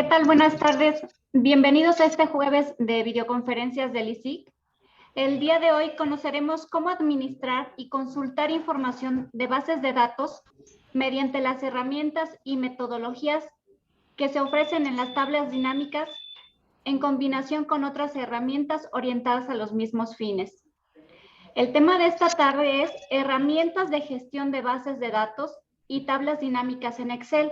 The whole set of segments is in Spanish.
¿Qué tal? Buenas tardes. Bienvenidos a este jueves de videoconferencias del ISIC. El día de hoy conoceremos cómo administrar y consultar información de bases de datos mediante las herramientas y metodologías que se ofrecen en las tablas dinámicas en combinación con otras herramientas orientadas a los mismos fines. El tema de esta tarde es herramientas de gestión de bases de datos y tablas dinámicas en Excel.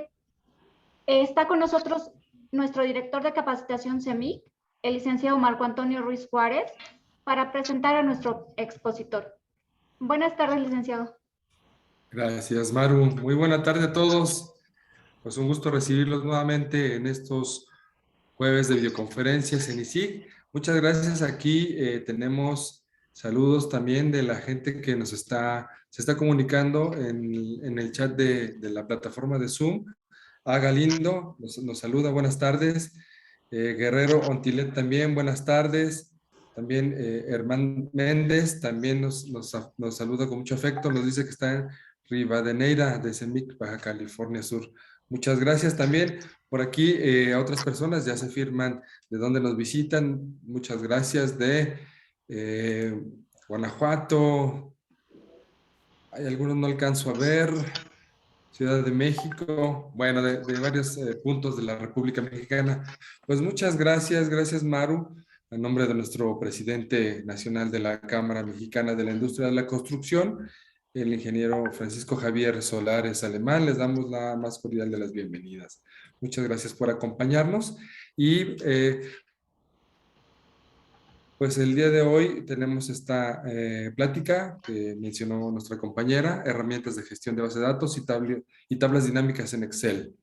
Está con nosotros nuestro director de capacitación CEMIC, el licenciado Marco Antonio Ruiz Juárez, para presentar a nuestro expositor. Buenas tardes, licenciado. Gracias, Maru. Muy buena tarde a todos. Pues un gusto recibirlos nuevamente en estos jueves de videoconferencias en ISIC. Muchas gracias. Aquí tenemos saludos también de la gente que se está comunicando en el chat de la plataforma de Zoom. Galindo nos saluda, buenas tardes. Guerrero Ontilet también, buenas tardes. También Herman Méndez también nos saluda con mucho afecto, nos dice que está en Rivadeneira de CEMIC, Baja California Sur. Muchas gracias también. Por aquí a otras personas ya se firman de dónde nos visitan. Muchas gracias de Guanajuato. Hay algunos no alcanzo a ver. Ciudad de México, bueno, de varios puntos de la República Mexicana. Pues muchas gracias Maru, en nombre de nuestro presidente nacional de la Cámara Mexicana de la Industria de la Construcción, el ingeniero Francisco Javier Solares Alemán, les damos la más cordial de las bienvenidas. Muchas gracias por acompañarnos y pues el día de hoy tenemos esta plática que mencionó nuestra compañera, herramientas de gestión de base de datos y tablas dinámicas en Excel.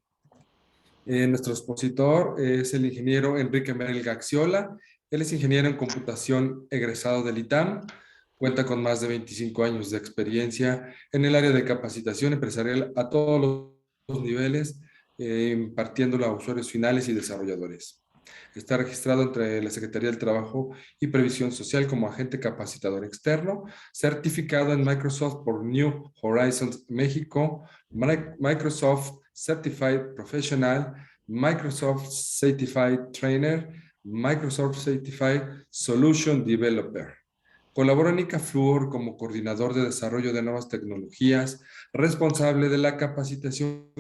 Nuestro expositor es el ingeniero Enrique Merel Gaxiola. Él es ingeniero en computación egresado del ITAM. Cuenta con más de 25 años de experiencia en el área de capacitación empresarial a todos los niveles, impartiéndolo a usuarios finales y desarrolladores. Está registrado entre la Secretaría del Trabajo y Previsión Social como agente capacitador externo, certificado en Microsoft por New Horizons México, Microsoft Certified Professional, Microsoft Certified Trainer, Microsoft Certified Solution Developer. Colabora en ICAFLUOR como coordinador de desarrollo de nuevas tecnologías, responsable de la capacitación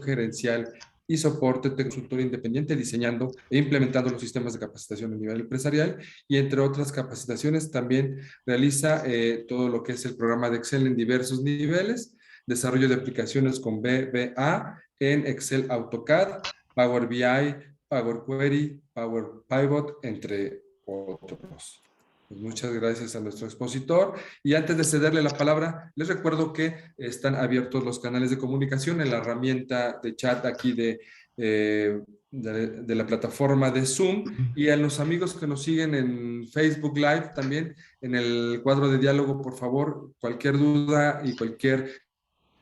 gerencial y soporte de consultor independiente diseñando e implementando los sistemas de capacitación a nivel empresarial y entre otras capacitaciones también realiza todo lo que es el programa de Excel en diversos niveles, desarrollo de aplicaciones con VBA en Excel AutoCAD, Power BI, Power Query, Power Pivot, entre otros. Pues muchas gracias a nuestro expositor. Y antes de cederle la palabra, les recuerdo que están abiertos los canales de comunicación en la herramienta de chat aquí de la plataforma de Zoom y a los amigos que nos siguen en Facebook Live también, en el cuadro de diálogo, por favor, cualquier duda y cualquier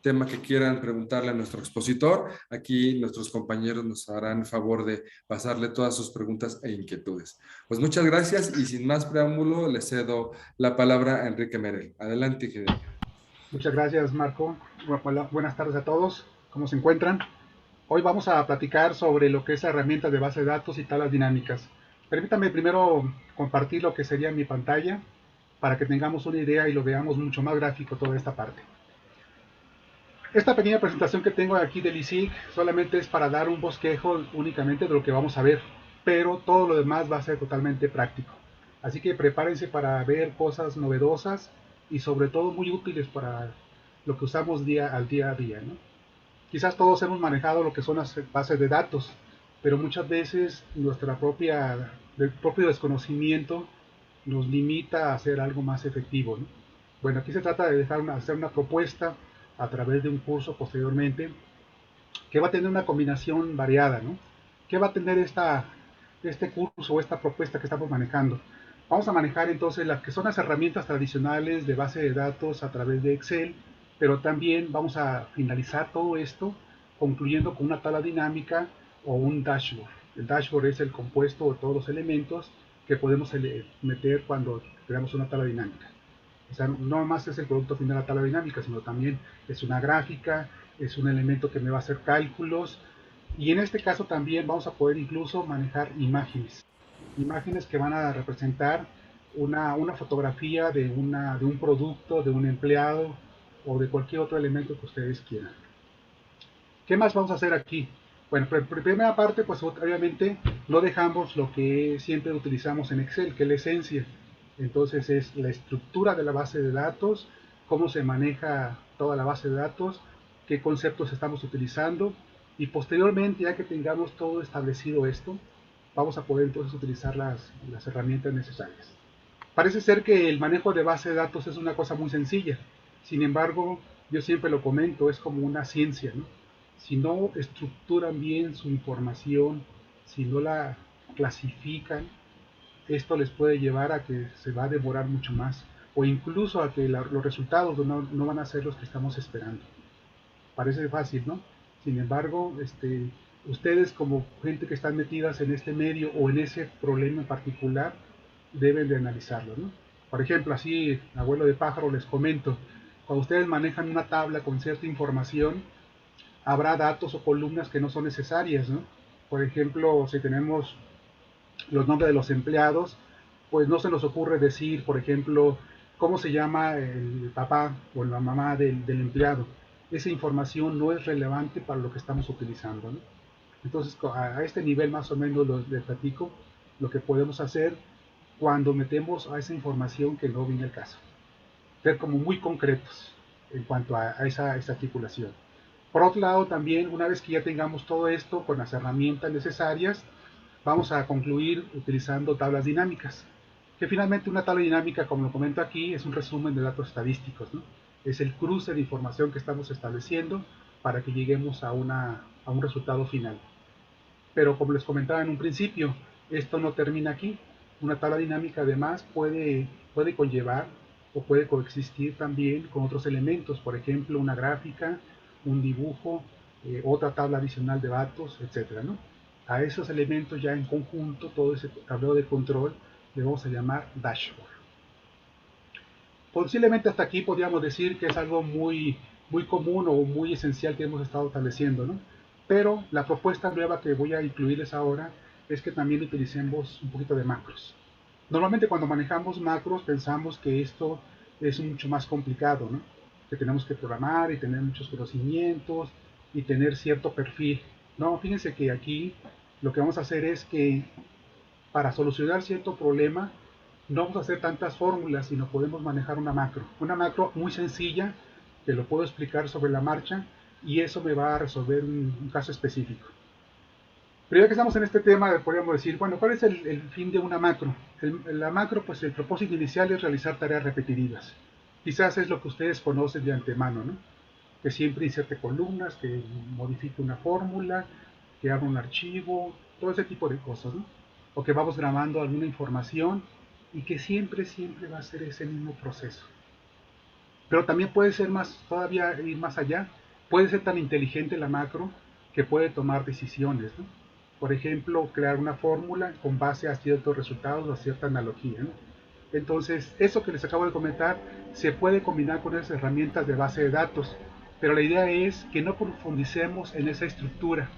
tema que quieran preguntarle a nuestro expositor, aquí nuestros compañeros nos harán favor de pasarle todas sus preguntas e inquietudes. Pues muchas gracias y sin más preámbulo le cedo la palabra a Enrique Merel. Adelante, ingeniero. Muchas gracias, Marco. Buenas tardes a todos. ¿Cómo se encuentran? Hoy vamos a platicar sobre lo que es herramientas de base de datos y tablas dinámicas. Permítame primero compartir lo que sería mi pantalla para que tengamos una idea y lo veamos mucho más gráfico toda esta parte. Esta pequeña presentación que tengo aquí del ISIC solamente es para dar un bosquejo únicamente de lo que vamos a ver, pero todo lo demás va a ser totalmente práctico. Así que prepárense para ver cosas novedosas y sobre todo muy útiles para lo que usamos día a día, ¿no? Quizás todos hemos manejado lo que son las bases de datos, pero muchas veces el propio desconocimiento nos limita a hacer algo más efectivo, ¿no? Bueno, aquí se trata de hacer una propuesta a través de un curso posteriormente que va a tener una combinación variada, ¿no? ¿Qué va a tener este curso o esta propuesta que estamos manejando? Vamos a manejar entonces las que son las herramientas tradicionales de base de datos a través de Excel, pero también vamos a finalizar todo esto concluyendo con una tabla dinámica o un dashboard. El dashboard es el compuesto de todos los elementos que podemos meter cuando creamos una tabla dinámica. O sea, no más es el producto final de la tabla dinámica, sino también es una gráfica, es un elemento que me va a hacer cálculos Y en este caso también vamos a poder incluso manejar imágenes. Imágenes que van a representar una fotografía de un producto, de un empleado o de cualquier otro elemento que ustedes quieran. ¿Qué más vamos a hacer aquí? Bueno, por primera parte, pues obviamente no dejamos lo que siempre utilizamos en Excel, que es la esencia. Entonces es la estructura de la base de datos, cómo se maneja toda la base de datos, qué conceptos estamos utilizando y posteriormente, ya que tengamos todo establecido esto, vamos a poder entonces utilizar las herramientas necesarias. Parece ser que el manejo de base de datos es una cosa muy sencilla. Sin embargo, yo siempre lo comento, es como una ciencia, ¿no? Si no estructuran bien su información, si no la clasifican, esto les puede llevar a que se va a demorar mucho más o incluso a que los resultados no van a ser los que estamos esperando. Parece fácil, ¿no? Sin embargo, ustedes como gente que están metidas en este medio o en ese problema en particular, deben de analizarlo, ¿no? Por ejemplo, así, abuelo de pájaro, les comento, cuando ustedes manejan una tabla con cierta información, habrá datos o columnas que no son necesarias, ¿no? Por ejemplo, si tenemos los nombres de los empleados, pues no se nos ocurre decir, por ejemplo, cómo se llama el papá o la mamá del empleado. Esa información no es relevante para lo que estamos utilizando, ¿no? Entonces, a este nivel más o menos les platico lo que podemos hacer cuando metemos a esa información que no viene al caso. Ser como muy concretos en cuanto a esa articulación. Por otro lado, también, una vez que ya tengamos todo esto con las herramientas necesarias, vamos a concluir utilizando tablas dinámicas. Que finalmente una tabla dinámica, como lo comento aquí, es un resumen de datos estadísticos, ¿no? Es el cruce de información que estamos estableciendo para que lleguemos a un resultado final. Pero como les comentaba en un principio, esto no termina aquí. Una tabla dinámica además puede conllevar o puede coexistir también con otros elementos, por ejemplo, una gráfica, un dibujo, otra tabla adicional de datos, etcétera, ¿no? A esos elementos ya en conjunto, todo ese tablero de control, le vamos a llamar dashboard. Posiblemente hasta aquí podríamos decir que es algo muy común o muy esencial que hemos estado estableciendo, ¿no? Pero la propuesta nueva que voy a incluirles ahora es que también utilicemos un poquito de macros. Normalmente cuando manejamos macros pensamos que esto es mucho más complicado, ¿no? Que tenemos que programar y tener muchos conocimientos y tener cierto perfil. No, fíjense que aquí lo que vamos a hacer es que para solucionar cierto problema no vamos a hacer tantas fórmulas, sino podemos manejar una macro muy sencilla que lo puedo explicar sobre la marcha y eso me va a resolver un caso específico. Pero ya que estamos en este tema, podríamos decir, bueno, ¿cuál es el fin de una macro? La macro, pues el propósito inicial es realizar tareas repetitivas. Quizás es lo que ustedes conocen de antemano, ¿no? Que siempre inserte columnas, que modifique una fórmula, que abra un archivo, todo ese tipo de cosas, ¿no? O que vamos grabando alguna información y que siempre va a ser ese mismo proceso. Pero también puede ser más, todavía ir más allá, puede ser tan inteligente la macro que puede tomar decisiones, ¿no? Por ejemplo, crear una fórmula con base a ciertos resultados o a cierta analogía, ¿no? Entonces, eso que les acabo de comentar se puede combinar con esas herramientas de base de datos, pero la idea es que no profundicemos en esa estructura,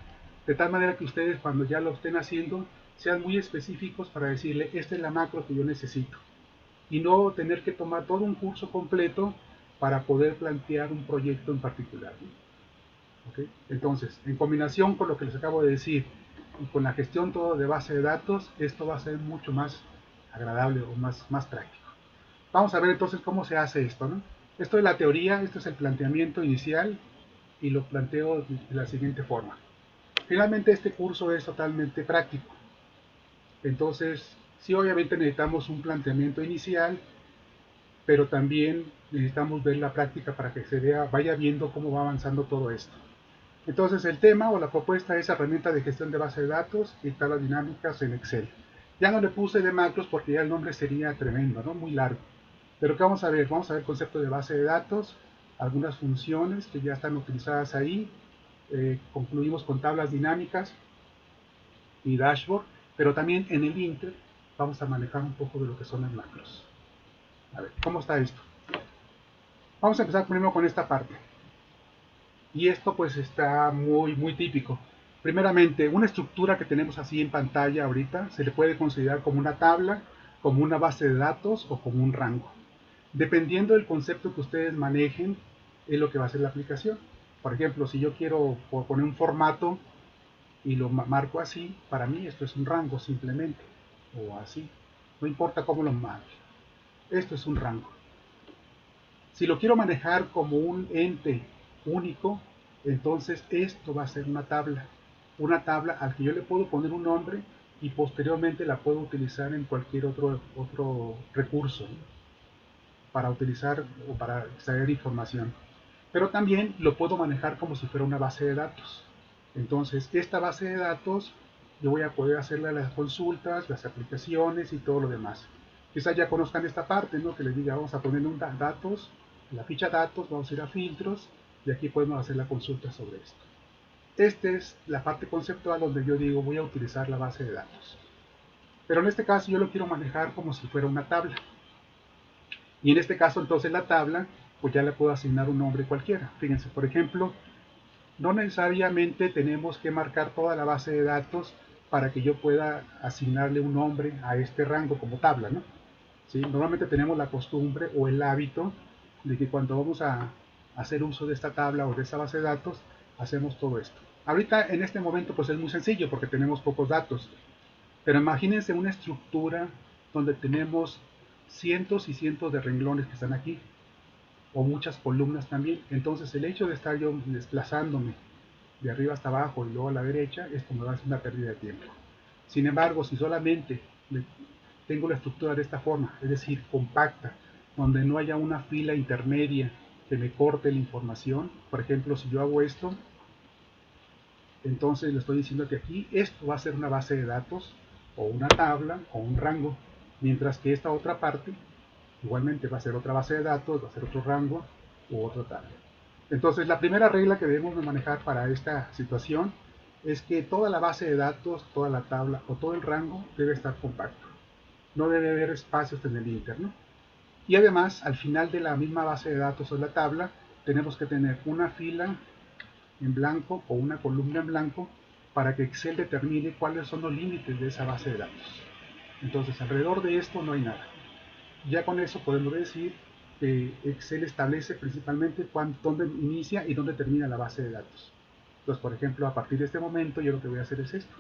de tal manera que ustedes cuando ya lo estén haciendo sean muy específicos para decirle, esta es la macro que yo necesito, y no tener que tomar todo un curso completo para poder plantear un proyecto en particular, ¿no? ¿Okay? Entonces, en combinación con lo que les acabo de decir y con la gestión todo de base de datos, esto va a ser mucho más agradable o más práctico. Vamos a ver entonces cómo se hace esto, ¿no? Esto es la teoría, esto es el planteamiento inicial y lo planteo de la siguiente forma. Finalmente este curso es totalmente práctico. Entonces, sí, obviamente necesitamos un planteamiento inicial, pero también necesitamos ver la práctica para que se vea, vaya viendo cómo va avanzando todo esto. Entonces el tema o la propuesta es herramienta de gestión de base de datos y tablas dinámicas en Excel. Ya no le puse de macros porque ya el nombre sería tremendo, ¿no? Muy largo. Pero ¿qué vamos a ver? Vamos a ver concepto de base de datos, algunas funciones que ya están utilizadas ahí, concluimos con tablas dinámicas y dashboard, pero también en el Inter vamos a manejar un poco de lo que son las macros. A ver, ¿cómo está esto? Vamos a empezar primero con esta parte. Y esto pues está muy típico. Primeramente, una estructura que tenemos así en pantalla ahorita se le puede considerar como una tabla, como una base de datos o como un rango. Dependiendo del concepto que ustedes manejen, es lo que va a ser la aplicación. Por ejemplo, si yo quiero poner un formato y lo marco así, para mí esto es un rango simplemente, o así. No importa cómo lo marque. Esto es un rango. Si lo quiero manejar como un ente único, entonces esto va a ser una tabla. Una tabla al que yo le puedo poner un nombre y posteriormente la puedo utilizar en cualquier otro recurso, ¿no? Para utilizar o para extraer información. Pero también lo puedo manejar como si fuera una base de datos. Entonces, esta base de datos yo voy a poder hacerle las consultas, las aplicaciones y todo lo demás. Quizás ya conozcan esta parte, ¿no? Que les diga, vamos a poner un datos, la ficha datos, vamos a ir a filtros y aquí podemos hacer la consulta sobre esto. Esta es la parte conceptual donde yo digo voy a utilizar la base de datos. Pero en este caso yo lo quiero manejar como si fuera una tabla. Y en este caso entonces la tabla, pues ya le puedo asignar un nombre cualquiera. Fíjense, por ejemplo, no necesariamente tenemos que marcar toda la base de datos para que yo pueda asignarle un nombre a este rango como tabla, ¿no? ¿Sí? Normalmente tenemos la costumbre o el hábito de que cuando vamos a hacer uso de esta tabla o de esta base de datos, hacemos todo esto. Ahorita en este momento pues es muy sencillo porque tenemos pocos datos, pero imagínense una estructura donde tenemos cientos y cientos de renglones que están aquí, o muchas columnas también. Entonces el hecho de estar yo desplazándome de arriba hasta abajo y luego a la derecha, esto me va a hacer una pérdida de tiempo. Sin embargo, si solamente tengo la estructura de esta forma, es decir, compacta, donde no haya una fila intermedia que me corte la información, por ejemplo, si yo hago esto, entonces le estoy diciendo que aquí esto va a ser una base de datos o una tabla o un rango, mientras que esta otra parte igualmente va a ser otra base de datos, va a ser otro rango u otra tabla. Entonces la primera regla que debemos de manejar para esta situación es que toda la base de datos, toda la tabla o todo el rango debe estar compacto. No debe haber espacios en el interno. Y además, al final de la misma base de datos o la tabla, tenemos que tener una fila en blanco o una columna en blanco para que Excel determine cuáles son los límites de esa base de datos. Entonces, alrededor de esto no hay nada. Ya con eso podemos decir que Excel establece principalmente dónde inicia y dónde termina la base de datos. Entonces, por ejemplo, a partir de este momento yo lo que voy a hacer es esto.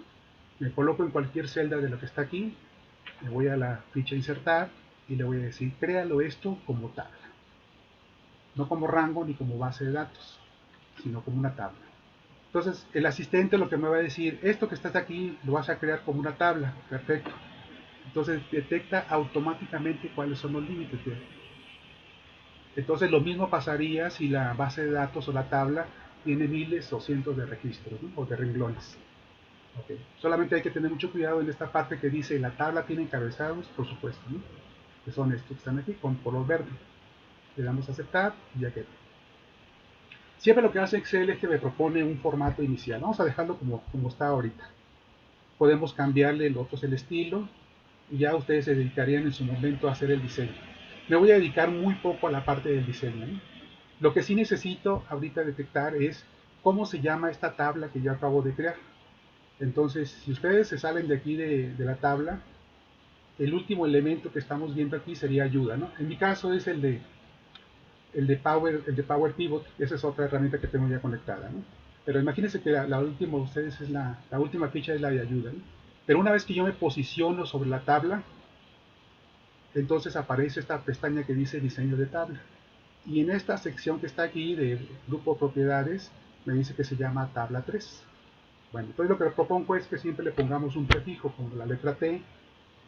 Me coloco en cualquier celda de lo que está aquí, le voy a la ficha insertar y le voy a decir, créalo esto como tabla. No como rango ni como base de datos, sino como una tabla. Entonces, el asistente lo que me va a decir, esto que está aquí lo vas a crear como una tabla. Perfecto. Entonces, detecta automáticamente cuáles son los límites de. Entonces, lo mismo pasaría si la base de datos o la tabla tiene miles o cientos de registros, ¿no? O de renglones. Okay. Solamente hay que tener mucho cuidado en esta parte que dice la tabla tiene encabezados, por supuesto, ¿no? Que son estos que están aquí con color verde. Le damos a aceptar y ya quedó. Siempre lo que hace Excel es que me propone un formato inicial. Vamos a dejarlo como está ahorita. Podemos cambiarle el otro, es el estilo, y ya ustedes se dedicarían en su momento a hacer el diseño. Me voy a dedicar muy poco a la parte del diseño, ¿no? Lo que sí necesito ahorita detectar es cómo se llama esta tabla que yo acabo de crear. Entonces, si ustedes se salen de aquí de la tabla, el último elemento que estamos viendo aquí sería ayuda, ¿no? En mi caso es el de Power Pivot, esa es otra herramienta que tengo ya conectada, ¿no? Pero imagínense que la última de ustedes es la última ficha es la de ayuda, ¿no? Pero una vez que yo me posiciono sobre la tabla, entonces aparece esta pestaña que dice diseño de tabla. Y en esta sección que está aquí de grupo propiedades, me dice que se llama tabla 3. Bueno, entonces lo que propongo es que siempre le pongamos un prefijo como la letra T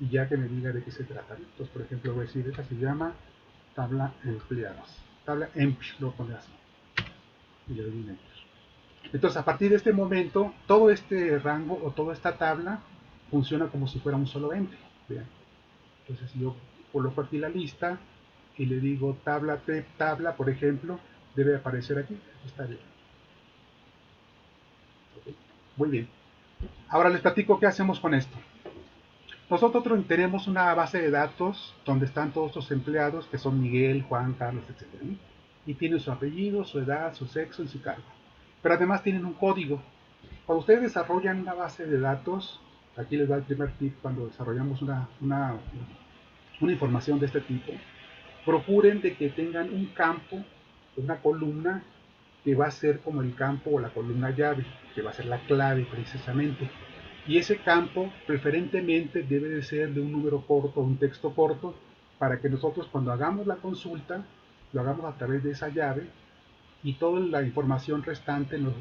y ya que me diga de qué se trata, ¿no? Entonces, por ejemplo, voy a decir, esta se llama tabla empleados. Tabla emp, lo pone así. Y le doy un enter. Entonces, a partir de este momento, todo este rango o toda esta tabla funciona como si fuera un solo ente. Vean. Entonces, si yo coloco aquí la lista y le digo tabla, tabla, por ejemplo, debe aparecer aquí. Está bien. Okay. Muy bien. Ahora les platico qué hacemos con esto. Nosotros tenemos una base de datos donde están todos los empleados que son Miguel, Juan, Carlos, etc. Y tienen su apellido, su edad, su sexo y su cargo. Pero además tienen un código. Cuando ustedes desarrollan una base de datos, aquí les va el primer tip cuando desarrollamos una información de este tipo, procuren de que tengan un campo, una columna que va a ser como el campo o la columna llave, que va a ser la clave precisamente. Y ese campo preferentemente debe de ser de un número corto, un texto corto, para que nosotros cuando hagamos la consulta, lo hagamos a través de esa llave y toda la información restante nos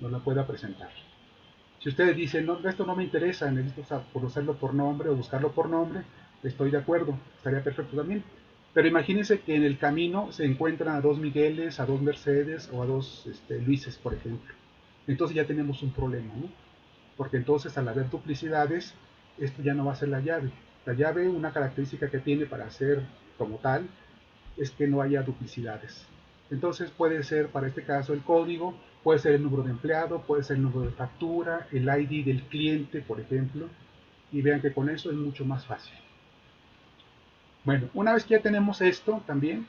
la pueda presentar. Si ustedes dicen, no, esto no me interesa, necesito conocerlo por nombre o buscarlo por nombre, estoy de acuerdo, estaría perfecto también. Pero imagínense que en el camino se encuentran a dos Migueles, a dos Mercedes o a dos Luises, por ejemplo. Entonces ya tenemos un problema, ¿no? Porque entonces al haber duplicidades, esto ya no va a ser la llave. La llave, una característica que tiene para ser como tal, es que no haya duplicidades. Entonces puede ser para este caso el código, puede ser el número de empleado, puede ser el número de factura, el ID del cliente, por ejemplo, y vean que con eso es mucho más fácil. Bueno, una vez que ya tenemos esto también,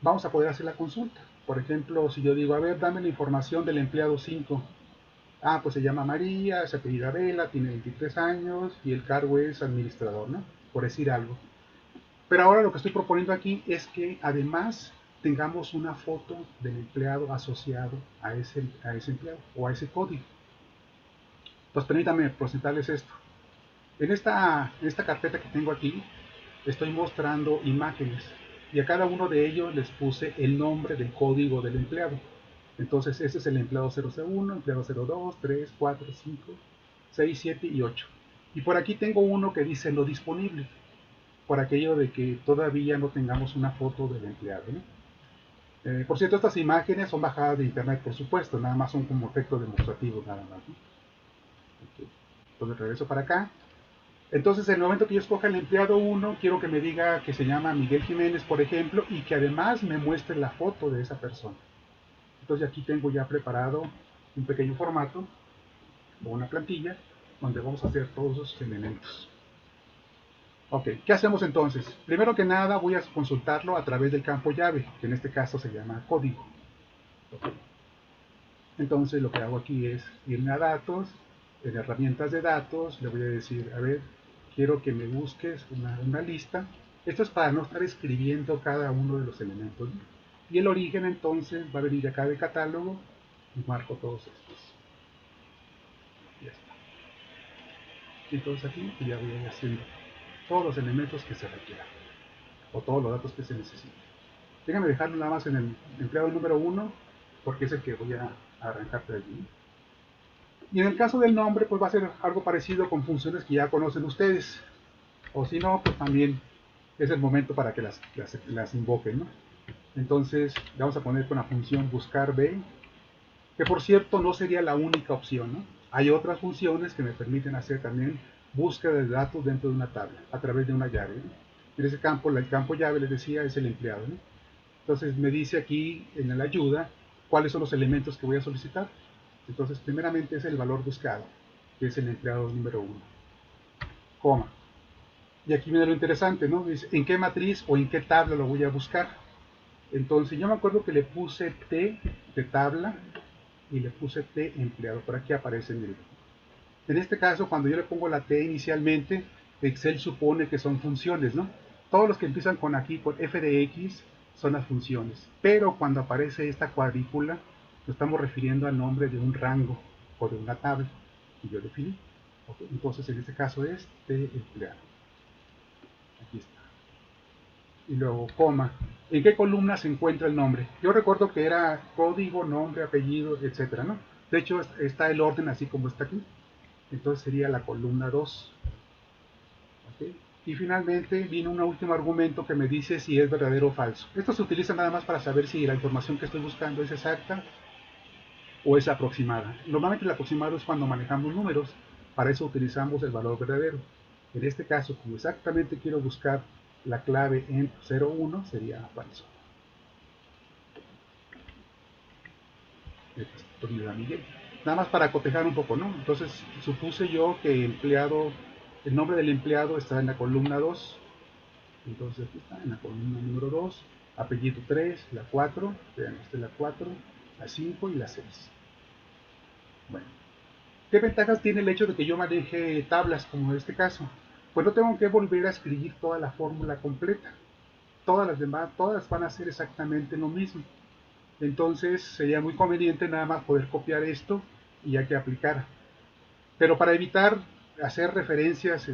vamos a poder hacer la consulta. Por ejemplo, si yo digo, a ver, dame la información del empleado 5. Ah, pues se llama María, se apellida Vela, tiene 23 años y el cargo es administrador, ¿no? Por decir algo. Pero ahora lo que estoy proponiendo aquí es que además tengamos una foto del empleado asociado a ese empleado o a ese código. Entonces permítanme presentarles esto. En esta carpeta que tengo aquí estoy mostrando imágenes y a cada uno de ellos les puse el nombre del código del empleado. Entonces este es el empleado 001, empleado 02, 3, 4, 5, 6, 7 y 8. Y por aquí tengo uno que dice no disponible, por aquello de que todavía no tengamos una foto del empleado, ¿no? Por cierto, estas imágenes son bajadas de internet, por supuesto, nada más son como efectos demostrativos, nada más, ¿no? Okay. Entonces regreso para acá. Entonces, en el momento que yo escoja el empleado 1, quiero que me diga que se llama Miguel Jiménez, por ejemplo, y que además me muestre la foto de esa persona. Entonces aquí tengo ya preparado un pequeño formato o una plantilla donde vamos a hacer todos esos elementos. Ok, ¿qué hacemos entonces? Primero que nada voy a consultarlo a través del campo llave, que en este caso se llama código. Okay. Entonces lo que hago aquí es irme a datos, en herramientas de datos, le voy a decir, a ver, quiero que me busques una lista. Esto es para no estar escribiendo cada uno de los elementos, ¿no? Y el origen entonces va a venir acá de catálogo y marco todos estos. Ya está. Y entonces aquí ya voy haciendo todos los elementos que se requieran o todos los datos que se necesiten. Déjame dejarlo nada más en el empleado número 1 porque es el que voy a arrancar de allí. Y en el caso del nombre, pues va a ser algo parecido con funciones que ya conocen ustedes. O si no, pues también es el momento para que las invoquen, ¿no? Entonces, vamos a poner con la función buscar B, que por cierto no sería la única opción, ¿no? Hay otras funciones que me permiten hacer también búsqueda de datos dentro de una tabla, a través de una llave, ¿no? En ese campo, el campo llave, les decía, es el empleado, ¿no? Entonces me dice aquí en la ayuda cuáles son los elementos que voy a solicitar. Entonces primeramente es el valor buscado, que es el empleado número 1, coma. Y aquí viene lo interesante, ¿no? Dice, ¿en qué matriz o en qué tabla lo voy a buscar? Entonces yo me acuerdo que le puse T de tabla y le puse T empleado. Por aquí aparece, miren. En este caso, cuando yo le pongo la T inicialmente, Excel supone que son funciones, ¿no? Todos los que empiezan con aquí, con f de x, son las funciones. Pero cuando aparece esta cuadrícula, nos estamos refiriendo al nombre de un rango o de una tabla que yo definí. Okay. Entonces, en este caso es T empleado. Aquí está. Y luego, coma. ¿En qué columna se encuentra el nombre? Yo recuerdo que era código, nombre, apellido, etcétera, ¿no? De hecho, está el orden así como está aquí. Entonces sería la columna 2. ¿Okay? Y finalmente viene un último argumento que me dice si es verdadero o falso. Esto se utiliza nada más para saber si la información que estoy buscando es exacta o es aproximada. Normalmente el aproximado es cuando manejamos números, para eso utilizamos el valor verdadero. En este caso, como exactamente quiero buscar la clave en 01, sería falso. Nada más para cotejar un poco, ¿no? Entonces supuse yo que el nombre del empleado está en la columna 2. Entonces aquí está en la columna número 2, apellido 3, la 4, vean, esta es la 4, la 5 y la 6. Bueno, ¿qué ventajas tiene el hecho de que yo maneje tablas como en este caso? Pues no tengo que volver a escribir toda la fórmula completa. Todas las demás, todas van a hacer exactamente lo mismo. Entonces sería muy conveniente nada más poder copiar esto y ya que aplicar. Pero para evitar hacer referencias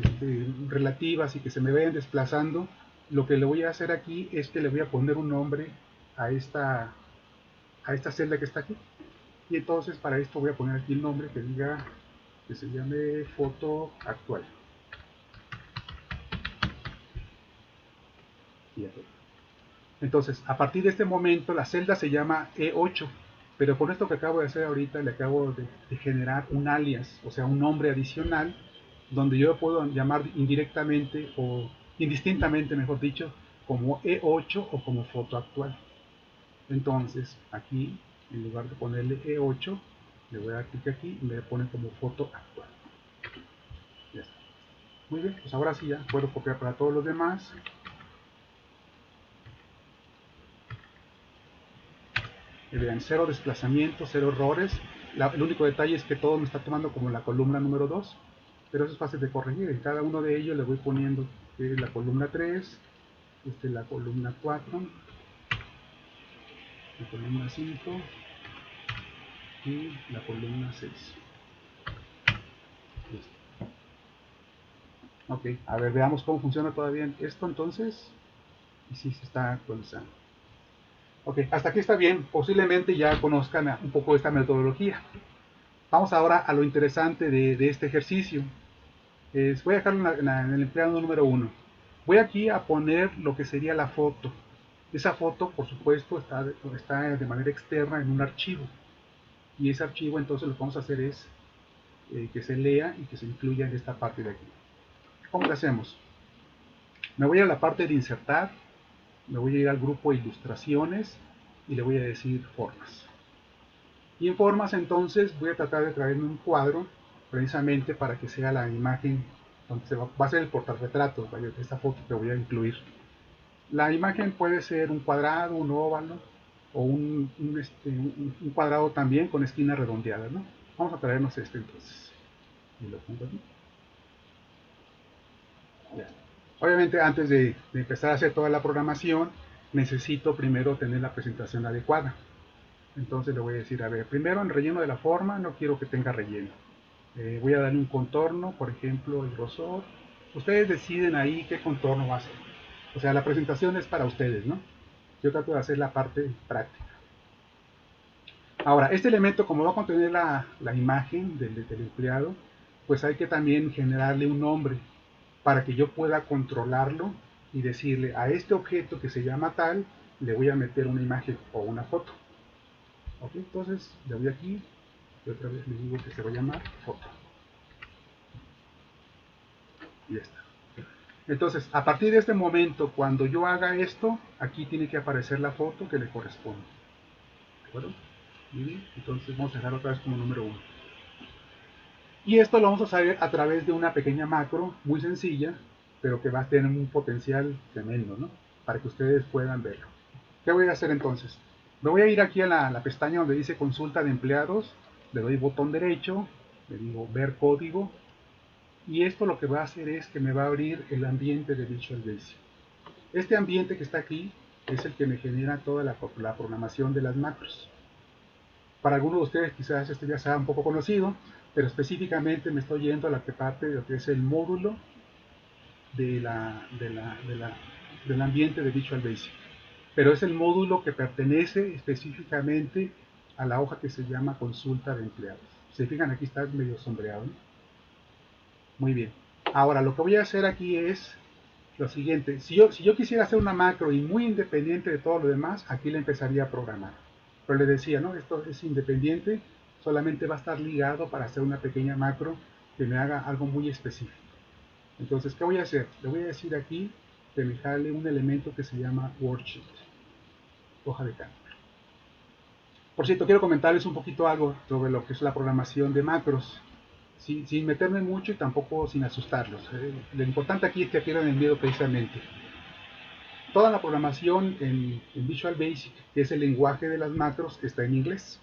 relativas y que se me vayan desplazando, lo que le voy a hacer aquí es que le voy a poner un nombre a esta celda que está aquí. Y entonces para esto voy a poner aquí el nombre que diga, que se llame foto actual. Entonces, a partir de este momento, la celda se llama E8, pero con esto que acabo de hacer ahorita, le acabo de generar un alias, o sea, un nombre adicional, donde yo puedo llamar indirectamente o indistintamente, mejor dicho, como E8 o como foto actual. Entonces, aquí, en lugar de ponerle E8, le voy a dar clic aquí y me pone como foto actual. Ya está. Muy bien, pues ahora sí ya puedo copiar para todos los demás. Vean, cero desplazamiento, cero errores. El único detalle es que todo me está tomando como la columna número 2, pero eso es fácil de corregir. En cada uno de ellos le voy poniendo la columna 3, la columna 4, la columna 5 y la columna 6. Listo. Ok, a ver, veamos cómo funciona todavía esto entonces. Y si se está actualizando. Ok, hasta aquí está bien. Posiblemente ya conozcan un poco esta metodología. Vamos ahora a lo interesante de este ejercicio. Voy a dejarlo en el empleado número 1. Voy aquí a poner lo que sería la foto. Esa foto, por supuesto, está de manera externa en un archivo. Y ese archivo, entonces, lo que vamos a hacer es que se lea y que se incluya en esta parte de aquí. ¿Cómo lo hacemos? Me voy a la parte de insertar, me voy a ir al grupo ilustraciones y le voy a decir formas. Y en formas, entonces, voy a tratar de traerme un cuadro precisamente para que sea la imagen donde va a ser el portarretrato de esta foto que voy a incluir. La imagen puede ser un cuadrado, un óvalo o un cuadrado también con esquina redondeada, ¿no? Vamos a traernos este entonces. Y lo pongo aquí. Ya. Obviamente antes de empezar a hacer toda la programación necesito primero tener la presentación adecuada. Entonces le voy a decir, a ver, primero en relleno de la forma no quiero que tenga relleno. Voy a darle un contorno, por ejemplo, el grosor. Ustedes deciden ahí qué contorno va a ser. O sea, la presentación es para ustedes, ¿no? Yo trato de hacer la parte práctica. Ahora, este elemento, como va a contener la imagen del empleado, pues hay que también generarle un nombre para que yo pueda controlarlo y decirle a este objeto que se llama tal, le voy a meter una imagen o una foto. ¿Ok? Entonces, le doy aquí y otra vez le digo que se va a llamar foto. Y ya está. Entonces, a partir de este momento, cuando yo haga esto, aquí tiene que aparecer la foto que le corresponde. ¿De acuerdo? Y entonces vamos a dejar otra vez como número 1. Y esto lo vamos a hacer a través de una pequeña macro muy sencilla, pero que va a tener un potencial tremendo, ¿no? Para que ustedes puedan verlo. ¿Qué voy a hacer entonces? Me voy a ir aquí a la pestaña donde dice consulta de empleados, le doy botón derecho, le digo ver código, y esto lo que va a hacer es que me va a abrir el ambiente de Visual Basic. Este ambiente que está aquí es el que me genera toda la programación de las macros. Para algunos de ustedes quizás esto ya sea un poco conocido, pero específicamente me estoy yendo a la parte de lo que es el módulo del ambiente de Visual Basic. Pero es el módulo que pertenece específicamente a la hoja que se llama consulta de empleados. Se fijan, aquí está medio sombreado, ¿no? Muy bien. Ahora, lo que voy a hacer aquí es lo siguiente. Si yo quisiera hacer una macro y muy independiente de todo lo demás, aquí la empezaría a programar. Pero le decía, ¿no? Esto es independiente, solamente va a estar ligado para hacer una pequeña macro que me haga algo muy específico. Entonces, ¿qué voy a hacer? Le voy a decir aquí que me jale un elemento que se llama worksheet, hoja de cálculo. Por cierto, quiero comentarles un poquito algo sobre lo que es la programación de macros, sin meterme mucho y tampoco sin asustarlos. Lo importante aquí es que pierdan el miedo precisamente. Toda la programación en Visual Basic, que es el lenguaje de las macros, está en inglés.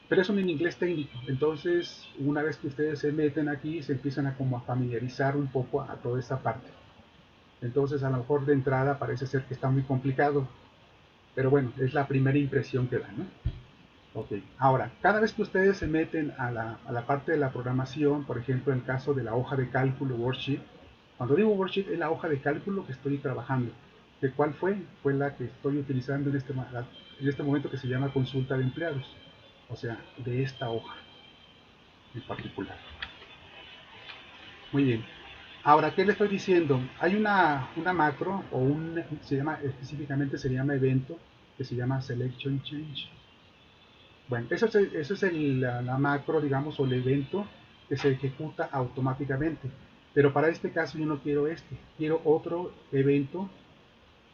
pero es un en inglés técnico. Entonces, una vez que ustedes se meten aquí, se empiezan a como a familiarizar un poco a toda esta parte. Entonces, a lo mejor de entrada parece ser que está muy complicado, pero bueno, es la primera impresión que dan, ¿no? Ok, ahora, cada vez que ustedes se meten a la parte de la programación, por ejemplo, en el caso de la hoja de cálculo worksheet, cuando digo worksheet es la hoja de cálculo que estoy trabajando. ¿De cuál fue? Fue la que estoy utilizando en este momento, que se llama consulta de empleados. O sea, de esta hoja en particular. Muy bien. Ahora, ¿qué le estoy diciendo? Hay una macro, específicamente se llama evento, que se llama selection change. Bueno, eso es la macro, digamos, o el evento que se ejecuta automáticamente. Pero para este caso yo no quiero este, quiero otro evento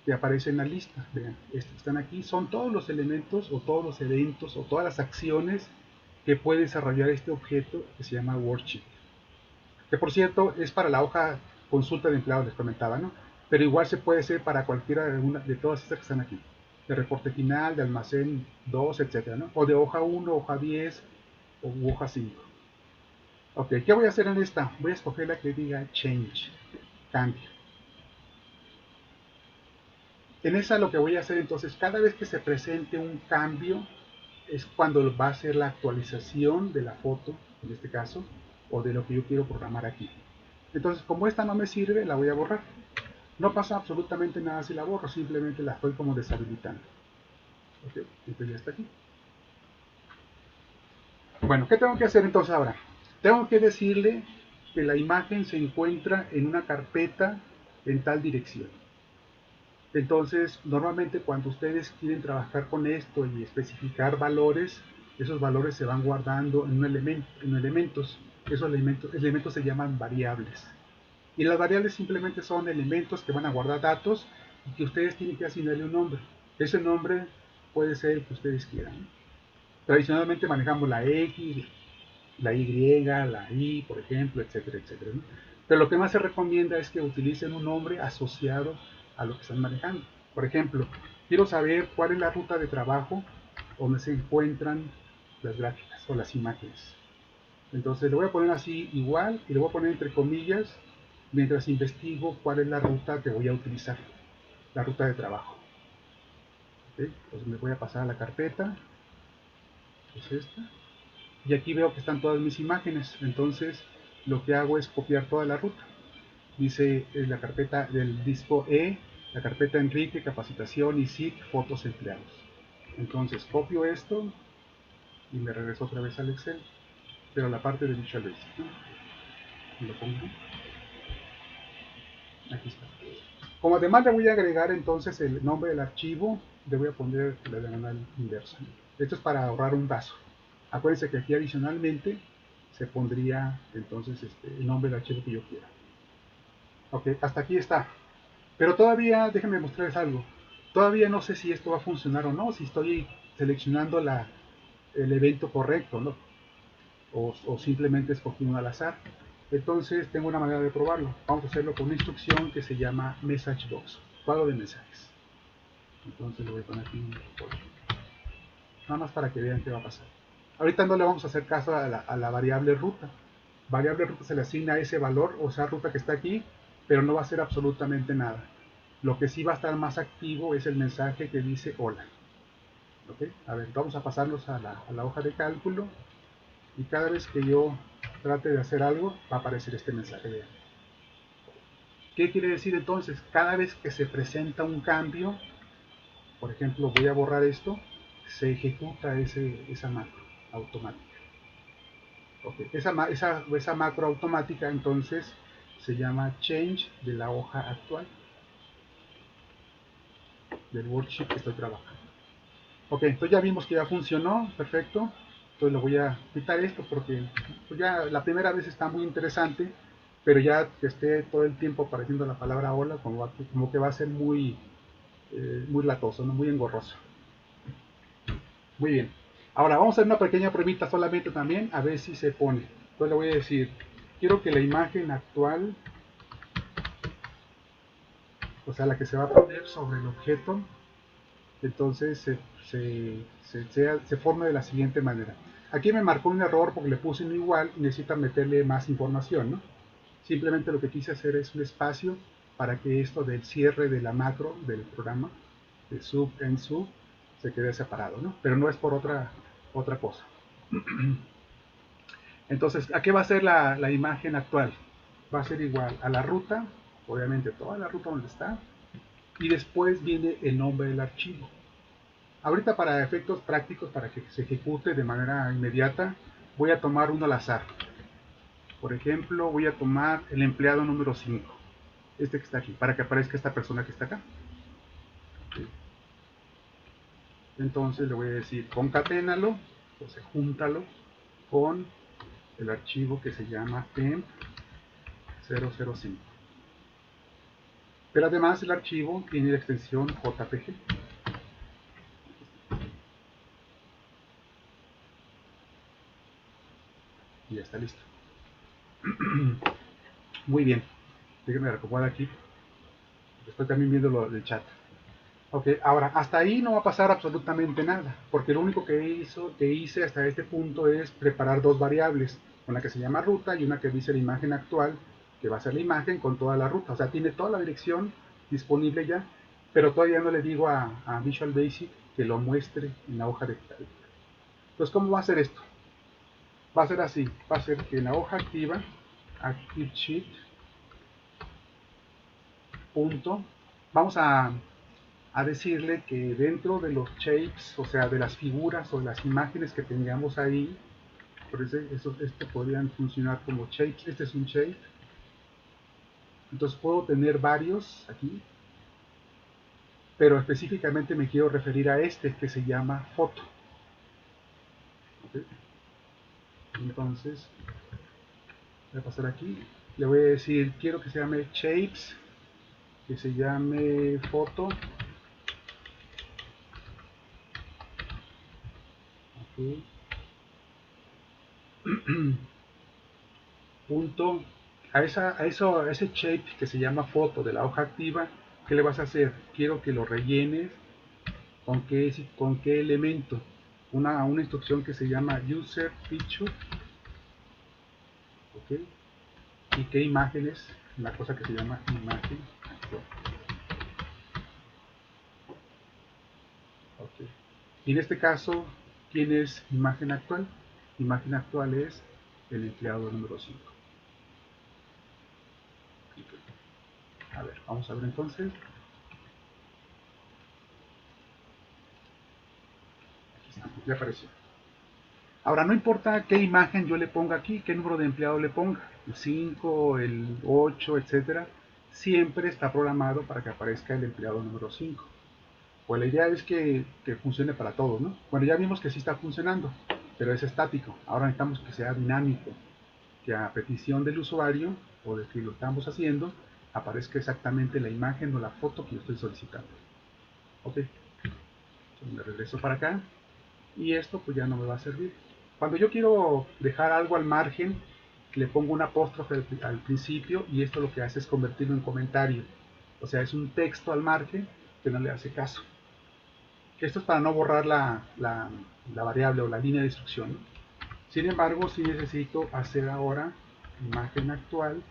que aparece en la lista. Vean, estos que están aquí son todos los elementos o todos los eventos o todas las acciones que puede desarrollar este objeto que se llama worksheet. Que por cierto es para la hoja consulta de empleados, les comentaba, ¿no? Pero igual se puede hacer para cualquiera de todas estas que están aquí. De reporte final, de almacén 2, etcétera, ¿no? O de hoja 1, hoja 10 o hoja 5. Ok, ¿qué voy a hacer en esta? Voy a escoger la que diga change, cambio. En esa lo que voy a hacer entonces, cada vez que se presente un cambio, es cuando va a ser la actualización de la foto, en este caso, o de lo que yo quiero programar aquí. Entonces, como esta no me sirve, la voy a borrar. No pasa absolutamente nada si la borro, simplemente la estoy como deshabilitando. Ok, entonces ya está aquí. Bueno, ¿qué tengo que hacer entonces ahora? Tengo que decirle que la imagen se encuentra en una carpeta en tal dirección. Entonces, normalmente cuando ustedes quieren trabajar con esto y especificar valores, esos valores se van guardando en elementos. Esos elementos se llaman variables. Y las variables simplemente son elementos que van a guardar datos y que ustedes tienen que asignarle un nombre. Ese nombre puede ser el que ustedes quieran. Tradicionalmente manejamos la X, la Y, la I, por ejemplo, etcétera, etcétera, ¿no? Pero lo que más se recomienda es que utilicen un nombre asociado a lo que están manejando. Por ejemplo, quiero saber cuál es la ruta de trabajo donde se encuentran las gráficas o las imágenes. Entonces le voy a poner así igual y le voy a poner entre comillas mientras investigo cuál es la ruta que voy a utilizar, la ruta de trabajo. ¿Okay? Entonces me voy a pasar a la carpeta, que es esta, y aquí veo que están todas mis imágenes. Entonces lo que hago es copiar toda la ruta. Dice en la carpeta del disco E, la carpeta Enrique, capacitación y SIC, fotos empleados. Entonces copio esto y me regreso otra vez al Excel, pero la parte de Visual Basic, ¿no? Y lo pongo. Aquí está. Como además le voy a agregar entonces el nombre del archivo, le voy a poner la diagonal inversa. Esto es para ahorrar un paso. Acuérdense que aquí adicionalmente se pondría entonces el nombre del archivo que yo quiera. Ok, hasta aquí está. Pero todavía, déjenme mostrarles algo. Todavía no sé si esto va a funcionar o no, si estoy seleccionando el evento correcto, ¿no? O simplemente escogí uno al azar. Entonces tengo una manera de probarlo. Vamos a hacerlo con una instrucción que se llama Message Box, cuadro de mensajes. Entonces le voy a poner aquí un pollo. Nada más para que vean qué va a pasar. Ahorita no le vamos a hacer caso a la variable ruta. Variable ruta se le asigna ese valor o esa ruta que está aquí, pero no va a hacer absolutamente nada. Lo que sí va a estar más activo es el mensaje que dice hola. ¿Okay? A ver, vamos a pasarnos a la hoja de cálculo y cada vez que yo trate de hacer algo va a aparecer este mensaje. Vean. ¿Qué quiere decir entonces? Cada vez que se presenta un cambio, por ejemplo, voy a borrar esto, se ejecuta esa macro automática. Okay. Esa macro automática entonces se llama change de la hoja actual del worksheet que estoy trabajando. Ok, entonces ya vimos que ya funcionó, perfecto. Entonces lo voy a quitar esto porque pues ya la primera vez está muy interesante, pero ya que esté todo el tiempo apareciendo la palabra hola, como que va a ser muy latoso, ¿no? Muy engorroso. Muy bien. Ahora vamos a hacer una pequeña pruebita solamente también, a ver si se pone. Entonces le voy a decir, quiero que la imagen actual, o sea, la que se va a poner sobre el objeto, entonces se forme de la siguiente manera. Aquí me marcó un error porque le puse un igual y necesita meterle más información, ¿no? Simplemente lo que quise hacer es un espacio para que esto del cierre de la macro del programa, de sub en sub, se quede separado, ¿no? Pero no es por otra cosa. Entonces, ¿a qué va a ser la imagen actual? Va a ser igual a la ruta, obviamente toda la ruta donde está, y después viene el nombre del archivo. Ahorita para efectos prácticos, para que se ejecute de manera inmediata, voy a tomar uno al azar. Por ejemplo, voy a tomar el empleado número 5, este que está aquí, para que aparezca esta persona que está acá. Entonces le voy a decir concaténalo, o sea, júntalo con el archivo que se llama temp005. Pero además el archivo tiene la extensión JPG. Y ya está listo. Muy bien. Déjenme acomodar aquí. Estoy también viendo lo del chat. Ok, ahora, hasta ahí no va a pasar absolutamente nada, porque lo único que hice hasta este punto es preparar dos variables, una que se llama ruta y una que dice la imagen actual, que va a ser la imagen con toda la ruta. O sea, tiene toda la dirección disponible ya, pero todavía no le digo a Visual Basic que lo muestre en la hoja de cálculo. Entonces, ¿cómo va a ser esto? Va a ser así, va a ser que en la hoja activa, ActiveSheet, punto, vamos a decirle que dentro de los shapes, o sea, de las figuras o de las imágenes que tengamos ahí, por eso esto podrían funcionar como shapes. Este es un shape, entonces puedo tener varios aquí, pero específicamente me quiero referir a este que se llama foto. ¿Okay? Entonces voy a pasar aquí, le voy a decir quiero que se llame shapes, que se llame foto. Okay. Punto. A ese shape que se llama foto de la hoja activa, ¿qué le vas a hacer? Quiero que lo rellenes con qué elemento. Una instrucción que se llama user feature. ¿Okay? Y qué imágenes, una cosa que se llama imagen actual. Okay. Y en este caso, ¿quién es imagen actual? Imagen actual es el empleado número 5. A ver, vamos a ver entonces. Aquí está, ya apareció. Ahora, no importa qué imagen yo le ponga aquí, qué número de empleado le ponga, el 5, el 8, etcétera, siempre está programado para que aparezca el empleado número 5. Pues la idea es que funcione para todos, ¿no? Bueno, ya vimos que sí está funcionando, pero es estático. Ahora necesitamos que sea dinámico, que a petición del usuario o de que lo estamos haciendo, aparezca exactamente la imagen o la foto que yo estoy solicitando. Ok, entonces me regreso para acá y esto pues ya no me va a servir. Cuando yo quiero dejar algo al margen, le pongo un apóstrofe al principio y esto lo que hace es convertirlo en comentario. O sea, es un texto al margen que no le hace caso. Esto es para no borrar la variable o la línea de instrucción. Sin embargo, sí necesito hacer ahora imagen actual.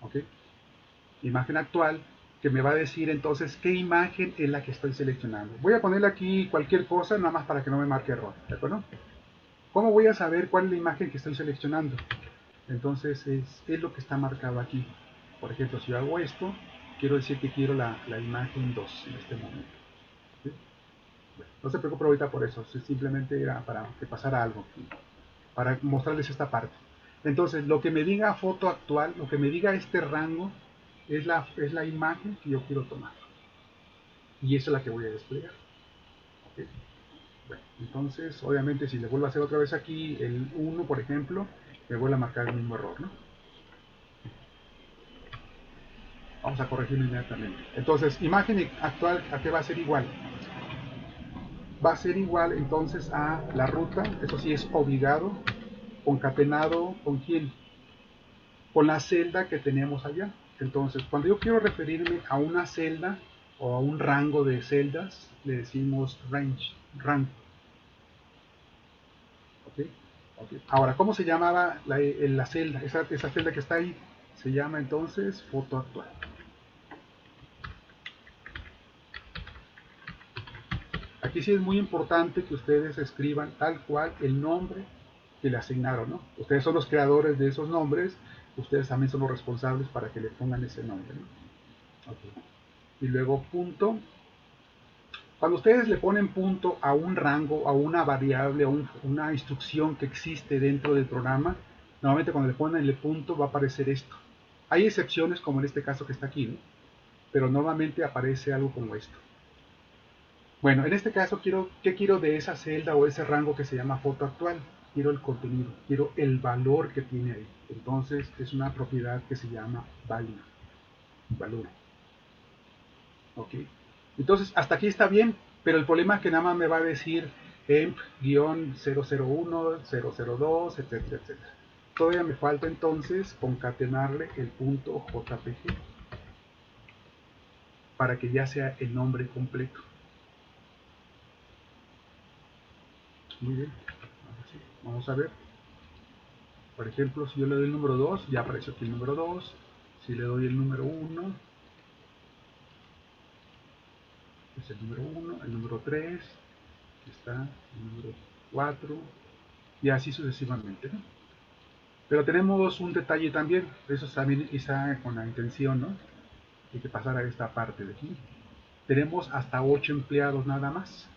¿Ok? Imagen actual que me va a decir entonces qué imagen es la que estoy seleccionando. Voy a ponerle aquí cualquier cosa, nada más para que no me marque error. ¿De acuerdo? ¿Cómo voy a saber cuál es la imagen que estoy seleccionando? Entonces es lo que está marcado aquí. Por ejemplo, si yo hago esto, quiero decir que quiero la imagen 2 en este momento. ¿Sí? Bueno, no se preocupe ahorita por eso, simplemente era para que pasara algo, para mostrarles esta parte. Entonces, lo que me diga foto actual, lo que me diga este rango, es la imagen que yo quiero tomar. Y esa es la que voy a desplegar. ¿Okay? Bueno, entonces, obviamente, si le vuelvo a hacer otra vez aquí el 1, por ejemplo, me vuelve a marcar el mismo error, ¿no? Vamos a corregirlo inmediatamente. Entonces, imagen actual, ¿a qué va a ser igual? Va a ser igual entonces a la ruta, eso sí es obligado, concatenado con quién, con la celda que tenemos allá. Entonces, cuando yo quiero referirme a una celda, o a un rango de celdas le decimos rango. ¿Okay? Okay. Ahora, ¿cómo se llamaba la celda? Esa celda que está ahí se llama entonces foto actual. Aquí sí es muy importante que ustedes escriban tal cual el nombre que le asignaron, ¿no? Ustedes son los creadores de esos nombres, ustedes también son los responsables para que le pongan ese nombre, ¿no? Okay. Y luego punto. Cuando ustedes le ponen punto a un rango, a una variable, a una instrucción que existe dentro del programa, normalmente cuando le ponen el punto va a aparecer esto. Hay excepciones como en este caso que está aquí, ¿no? Pero normalmente aparece algo como esto. Bueno, en este caso, ¿qué quiero de esa celda o ese rango que se llama foto actual? Quiero el contenido, quiero el valor que tiene ahí. Entonces, es una propiedad que se llama value. Valor. ¿Ok? Entonces, hasta aquí está bien, pero el problema es que nada más me va a decir emp-001, 002, etcétera, etcétera. Todavía me falta entonces concatenarle el punto JPG para que ya sea el nombre completo. Muy bien, vamos a ver. Por ejemplo, si yo le doy el número 2, ya apareció aquí el número 2. Si le doy el número 1, es el número 1, el número 3, aquí está, el número 4, y así sucesivamente, ¿no? Pero tenemos un detalle también, eso también está con la intención, ¿no? De que pasara esta parte de aquí. Tenemos hasta 8 empleados nada más.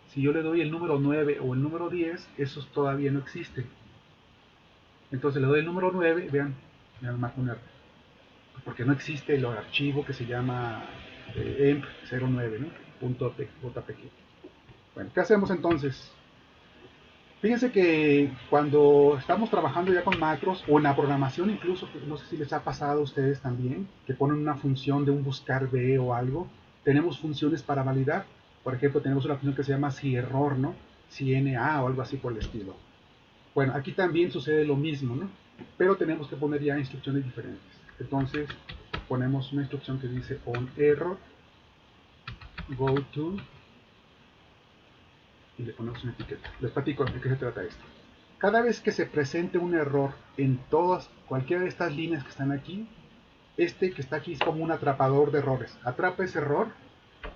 Si yo le doy el número 9 o el número 10, esos todavía no existen. Entonces le doy el número 9, vean, me marco un error, porque no existe el archivo que se llama emp09, ¿no? .jpg. Bueno, ¿qué hacemos entonces? Fíjense que cuando estamos trabajando ya con macros o en la programación incluso, no sé si les ha pasado a ustedes también, que ponen una función de un buscar B o algo, tenemos funciones para validar. Por ejemplo, tenemos una función que se llama si error, ¿no? Si NA o algo así por el estilo. Bueno, aquí también sucede lo mismo, ¿no? Pero tenemos que poner ya instrucciones diferentes. Entonces, ponemos una instrucción que dice on error, go to, y le ponemos una etiqueta. Les platico de qué se trata esto. Cada vez que se presente un error en cualquiera de estas líneas que están aquí, este que está aquí es como un atrapador de errores. Atrapa ese error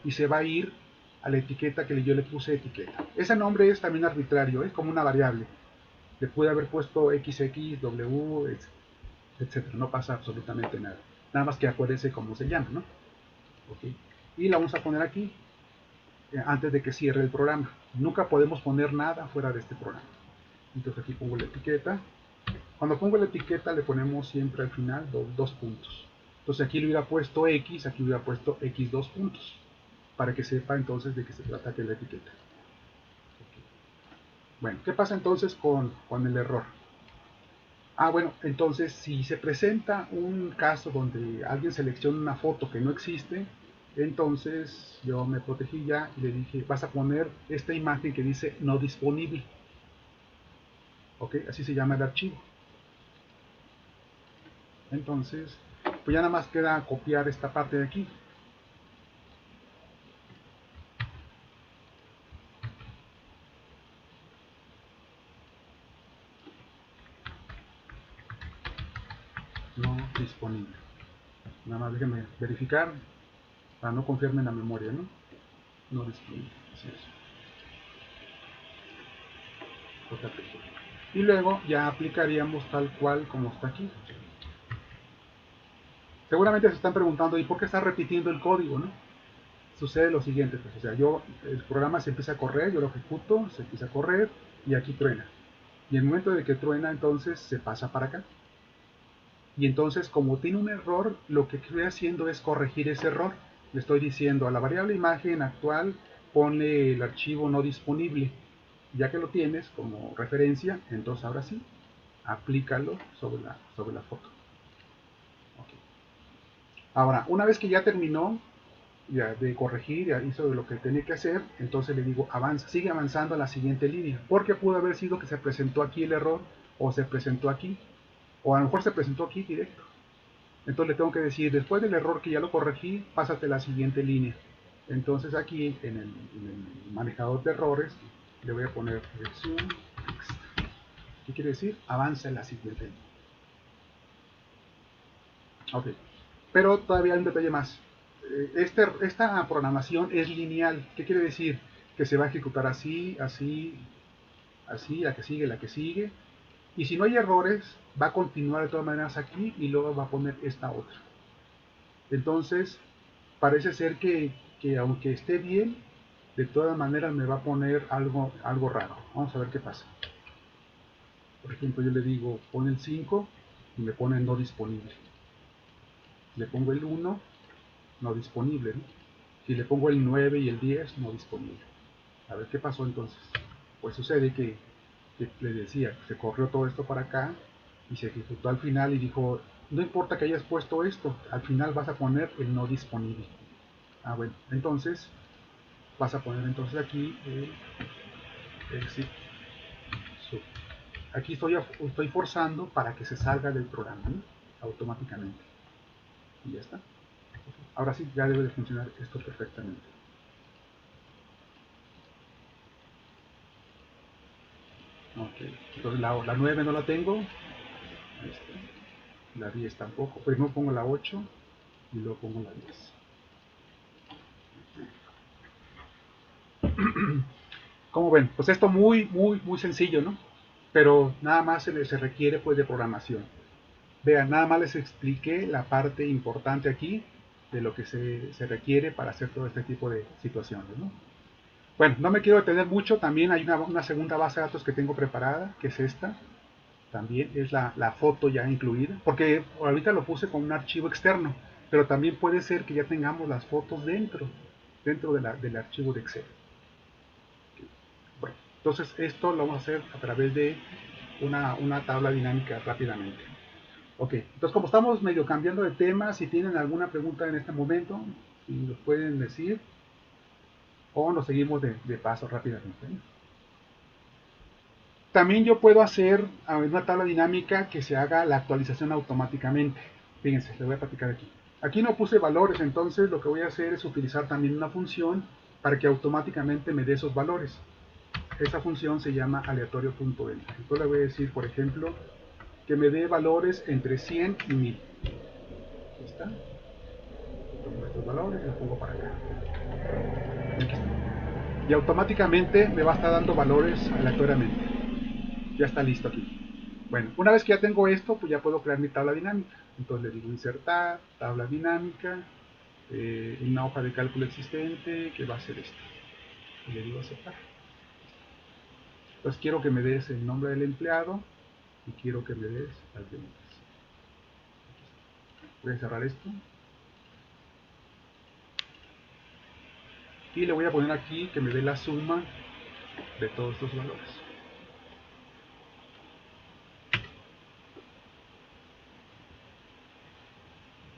y se va a ir a la etiqueta que yo le puse etiqueta. Ese nombre es también arbitrario, es como una variable. Le pude haber puesto XX, W, etcétera. No pasa absolutamente nada. Nada más que acuérdense cómo se llama, ¿no? Okay. Y la vamos a poner aquí antes de que cierre el programa. Nunca podemos poner nada fuera de este programa. Entonces aquí pongo la etiqueta. Cuando pongo la etiqueta le ponemos siempre al final dos puntos. Entonces aquí le hubiera puesto X, aquí le hubiera puesto X 2 puntos. Para que sepa entonces de qué se trata que la etiqueta. Okay. Bueno, ¿qué pasa entonces con el error? Bueno, entonces si se presenta un caso donde alguien selecciona una foto que no existe, entonces yo me protegí ya y le dije, vas a poner esta imagen que dice no disponible. ¿Ok? Así se llama el archivo. Entonces, pues ya nada más queda copiar esta parte de aquí. No disponible. Nada más déjenme verificar para no confiarme en la memoria, ¿no? No disponible. Así es. Y luego ya aplicaríamos tal cual como está aquí. Seguramente se están preguntando, ¿y por qué está repitiendo el código, no? Sucede lo siguiente, pues, o sea, el programa se empieza a correr, yo lo ejecuto, se empieza a correr y aquí truena. Y en el momento de que truena, entonces se pasa para acá. Y entonces, como tiene un error, lo que estoy haciendo es corregir ese error. Le estoy diciendo a la variable imagen actual, ponle el archivo no disponible. Ya que lo tienes como referencia, entonces ahora sí, aplícalo sobre la foto. Okay. Ahora, una vez que ya terminó ya de corregir, ya hizo lo que tenía que hacer, entonces le digo, avanza, sigue avanzando a la siguiente línea, porque pudo haber sido que se presentó aquí el error, o se presentó aquí, o a lo mejor se presentó aquí directo. Entonces le tengo que decir, después del error que ya lo corregí, pásate a la siguiente línea. Entonces aquí en el manejador de errores le voy a poner resume text. ¿Qué quiere decir? Avanza en la siguiente línea. Ok, pero todavía hay un detalle más. Esta programación es lineal. ¿Qué quiere decir? Que se va a ejecutar así, así, así, la que sigue. Y si no hay errores, va a continuar de todas maneras aquí y luego va a poner esta otra. Entonces, parece ser que aunque esté bien, de todas maneras me va a poner algo raro. Vamos a ver qué pasa. Por ejemplo, yo le digo, pon el 5 y me pone no disponible. Le pongo el 1, no disponible, ¿no? Si le pongo el 9 y el 10, no disponible. A ver qué pasó entonces. Pues sucede que les decía, se corrió todo esto para acá y se ejecutó al final y dijo, no importa que hayas puesto esto, al final vas a poner el no disponible. Ah, bueno, entonces vas a poner entonces aquí el exit sub. Aquí estoy forzando para que se salga del programa, ¿no? Automáticamente. Y ya está. Ahora sí, ya debe de funcionar esto perfectamente. Ok, entonces la 9 no la tengo. La 10 tampoco. Primero pongo la 8 y luego pongo la 10. Como ven, pues esto muy sencillo, ¿no? Pero nada más se requiere pues de programación. Vean, nada más les expliqué la parte importante aquí de lo que se requiere para hacer todo este tipo de situaciones, ¿no? Bueno, no me quiero detener mucho, también hay una segunda base de datos que tengo preparada, que es esta. También es la foto ya incluida, porque ahorita lo puse con un archivo externo, pero también puede ser que ya tengamos las fotos dentro del archivo de Excel. Bueno, entonces esto lo vamos a hacer a través de una tabla dinámica rápidamente. Ok, entonces como estamos medio cambiando de tema, si tienen alguna pregunta en este momento, si nos pueden decir, o nos seguimos de paso rápidamente. También yo puedo hacer una tabla dinámica que se haga la actualización automáticamente. Fíjense, les voy a platicar aquí. Aquí no puse valores, entonces lo que voy a hacer es utilizar también una función para que automáticamente me dé esos valores. Esa función se llama aleatorio.enter. Entonces le voy a decir, por ejemplo, que me dé valores entre 100 y 1000. Aquí está. Tomo estos valores y los pongo para acá. Aquí está. Y automáticamente me va a estar dando valores aleatoriamente. Ya está listo aquí. Bueno, una vez que ya tengo esto, pues ya puedo crear mi tabla dinámica. Entonces le digo insertar, tabla dinámica, una hoja de cálculo existente, que va a ser esta. Y le digo aceptar. Entonces quiero que me des el nombre del empleado y quiero que me des las ventas. Voy a cerrar esto. Y le voy a poner aquí que me dé la suma de todos estos valores.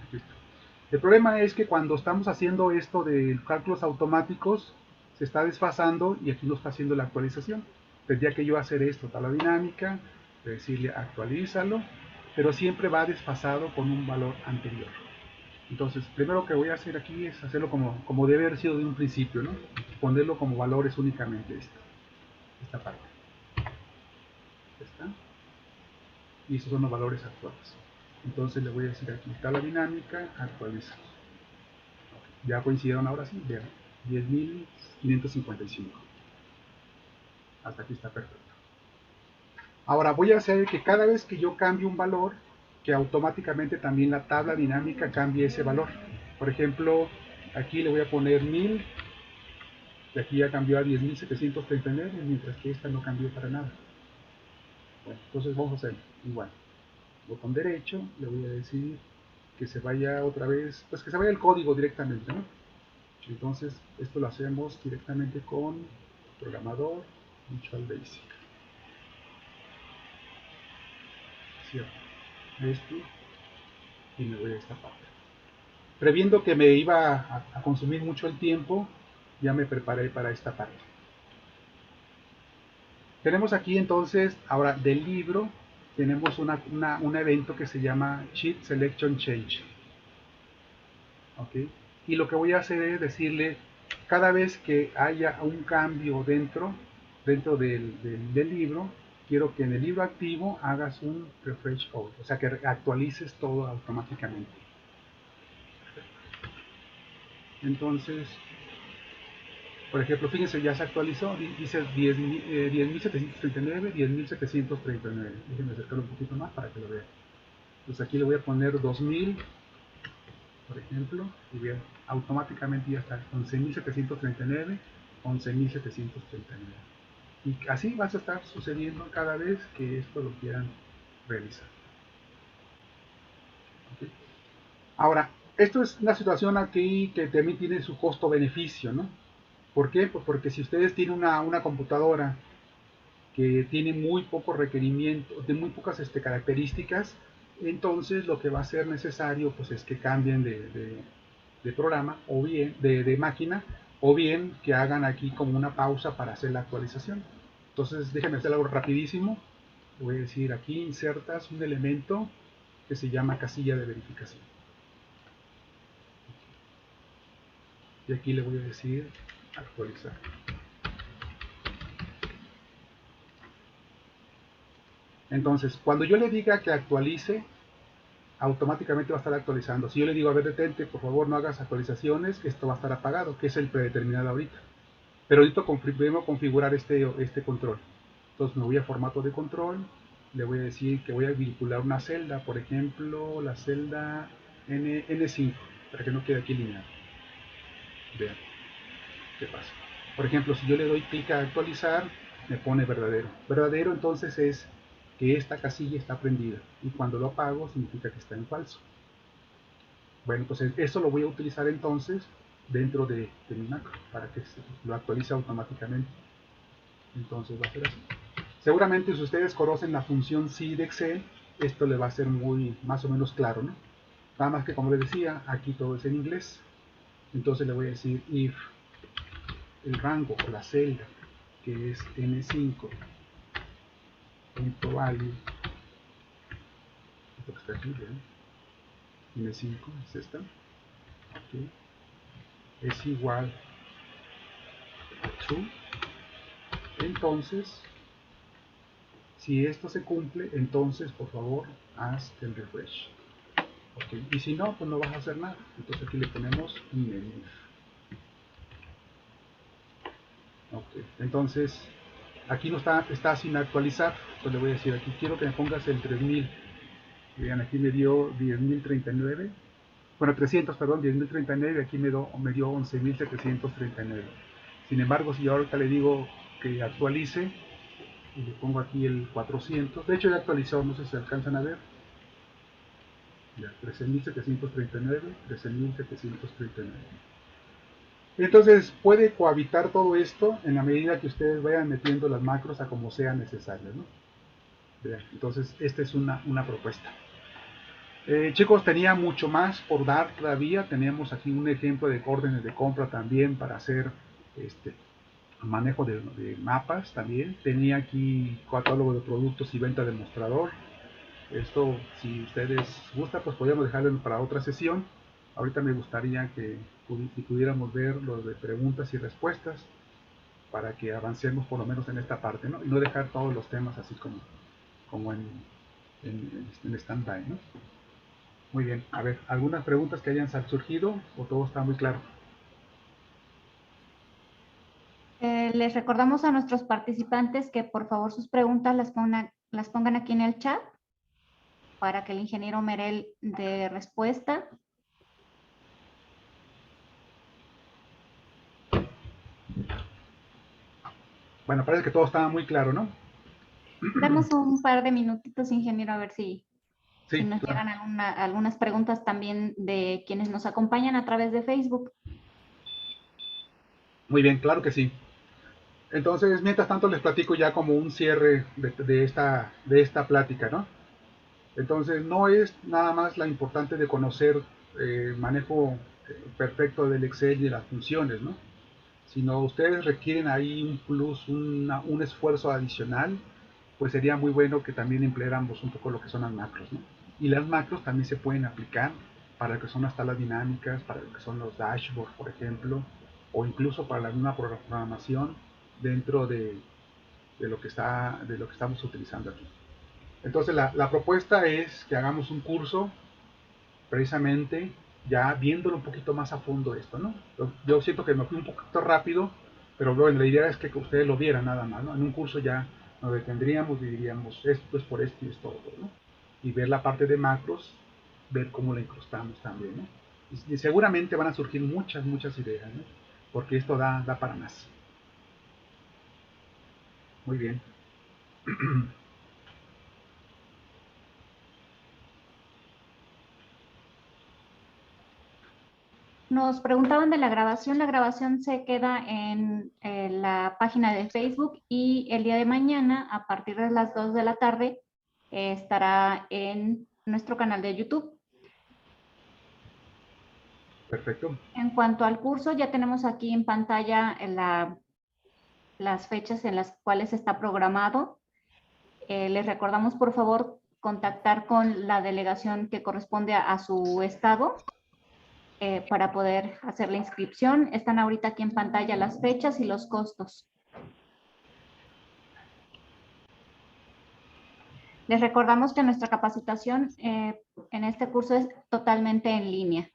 Aquí está. El problema es que cuando estamos haciendo esto de cálculos automáticos, se está desfasando y aquí no está haciendo la actualización. Tendría que yo hacer esto, tabla dinámica, decirle actualízalo, pero siempre va desfasado con un valor anterior. Entonces, primero que voy a hacer aquí es hacerlo como debe haber sido de un principio, ¿no? Ponerlo como valores únicamente esta parte. ¿Está? Y estos son los valores actuales. Entonces le voy a decir aquí, tabla dinámica, actualiza. Ya coincidieron ahora sí, vean, 10.555. Hasta aquí está perfecto. Ahora voy a hacer que cada vez que yo cambie un valor, que automáticamente también la tabla dinámica cambie ese valor. Por ejemplo, aquí le voy a poner 1000, y aquí ya cambió a 10.739, mientras que esta no cambió para nada. Bueno, entonces vamos a hacer igual. Botón derecho, le voy a decir que se vaya otra vez, pues que se vaya el código directamente, ¿no? Entonces, esto lo hacemos directamente con programador Visual Basic. Cierro esto y me voy a esta parte. Previendo que me iba a consumir mucho el tiempo, ya me preparé para esta parte. Tenemos aquí entonces, ahora del libro, tenemos un evento que se llama Sheet Selection Change. ¿Okay? Y lo que voy a hacer es decirle cada vez que haya un cambio dentro del libro, quiero que en el libro activo hagas un refresh all, o sea que actualices todo automáticamente. Entonces, por ejemplo, fíjense, ya se actualizó, dice 10.739, 10.739. Déjenme acercarlo un poquito más para que lo vean. Entonces aquí le voy a poner 2000, por ejemplo, y vean, automáticamente ya está 11.739, 11.739. Y así vas a estar sucediendo cada vez que esto lo quieran realizar. ¿Okay? Ahora, esto es una situación aquí que también tiene su costo-beneficio, ¿no? ¿Por qué? Pues porque si ustedes tienen una computadora que tiene muy pocos requerimientos, de muy pocas características, entonces lo que va a ser necesario pues es que cambien de programa o bien de máquina, o bien que hagan aquí como una pausa para hacer la actualización. Entonces déjenme hacer algo rapidísimo. Voy a decir aquí insertas un elemento que se llama casilla de verificación. Y aquí le voy a decir actualizar. Entonces, cuando yo le diga que actualice, automáticamente va a estar actualizando. Si yo le digo, a ver, detente, por favor no hagas actualizaciones, esto va a estar apagado, que es el predeterminado ahorita. Pero ahorita debemos configurar este control. Entonces me voy a formato de control, le voy a decir que voy a vincular una celda, por ejemplo, la celda N5, para que no quede aquí lineal. Vean qué pasa. Por ejemplo, si yo le doy clic a actualizar, me pone verdadero. Verdadero entonces es que esta casilla está prendida, y cuando lo apago significa que está en falso. Bueno, pues eso lo voy a utilizar entonces dentro de mi macro para que lo actualice automáticamente. Entonces va a ser así. Seguramente si ustedes conocen la función si de Excel, esto le va a ser muy más o menos claro, ¿no? Nada más que como les decía, aquí todo es en inglés. Entonces le voy a decir if el rango o la celda que es n5.value, esto que está aquí, ¿ven? n5 es esta, okay, es igual a true. Entonces, si esto se cumple, entonces por favor haz el refresh. Okay. Y si no, pues no vas a hacer nada. Entonces aquí le ponemos un if. Okay. Entonces, aquí no está sin actualizar. Entonces le voy a decir aquí, quiero que me pongas el 3000. Vean, aquí me dio 10.039. Bueno, 300, perdón, 10.039. Aquí me dio 11.739. Sin embargo, si yo ahorita le digo que actualice, y le pongo aquí el 400, de hecho ya actualizó, no sé si se alcanzan a ver, ya 13.739, 13.739. Entonces puede cohabitar todo esto en la medida que ustedes vayan metiendo las macros a como sea necesario, ¿no? Entonces esta es una propuesta. Chicos, tenía mucho más por dar todavía. Teníamos aquí un ejemplo de órdenes de compra también para hacer manejo de mapas también. Tenía aquí catálogo de productos y venta de mostrador. Esto, si ustedes gustan, pues podríamos dejarlo para otra sesión. Ahorita me gustaría que pudiéramos ver lo de preguntas y respuestas para que avancemos por lo menos en esta parte, ¿no? Y no dejar todos los temas así como en stand-by, ¿no? Muy bien, a ver, ¿algunas preguntas que hayan surgido o todo está muy claro? Les recordamos a nuestros participantes que por favor sus preguntas las pongan aquí en el chat para que el ingeniero Merel dé respuesta. Bueno, parece que todo estaba muy claro, ¿no? Damos un par de minutitos, ingeniero, a ver si Sí, nos claro. llegan algunas preguntas también de quienes nos acompañan a través de Facebook. Muy bien, claro que sí. Entonces, mientras tanto les platico ya como un cierre de esta plática, ¿no? Entonces, no es nada más la importante de conocer el manejo perfecto del Excel y de las funciones, ¿no? Sino ustedes requieren ahí un plus, un esfuerzo adicional, pues sería muy bueno que también empleáramos un poco lo que son las macros, ¿no? Y las macros también se pueden aplicar para lo que son las tablas dinámicas, para lo que son los dashboards, por ejemplo, o incluso para la misma programación dentro de lo que estamos utilizando aquí. Entonces la propuesta es que hagamos un curso precisamente ya viéndolo un poquito más a fondo esto, ¿no? Yo siento que me fui un poquito rápido, pero bueno, la idea es que ustedes lo vieran nada más, ¿no? En un curso ya nos detendríamos y diríamos esto es por esto y esto otro, ¿no? Y ver la parte de macros, ver cómo la incrustamos también, ¿no? Y seguramente van a surgir muchas ideas, ¿no? Porque esto da para más. Muy bien. Nos preguntaban de la grabación. La grabación se queda en la página de Facebook y el día de mañana, a partir de las 2 de la tarde, estará en nuestro canal de YouTube. Perfecto. En cuanto al curso, ya tenemos aquí en pantalla las fechas en las cuales está programado. Les recordamos, por favor, contactar con la delegación que corresponde a su estado para poder hacer la inscripción. Están ahorita aquí en pantalla las fechas y los costos. Les recordamos que nuestra capacitación en este curso es totalmente en línea.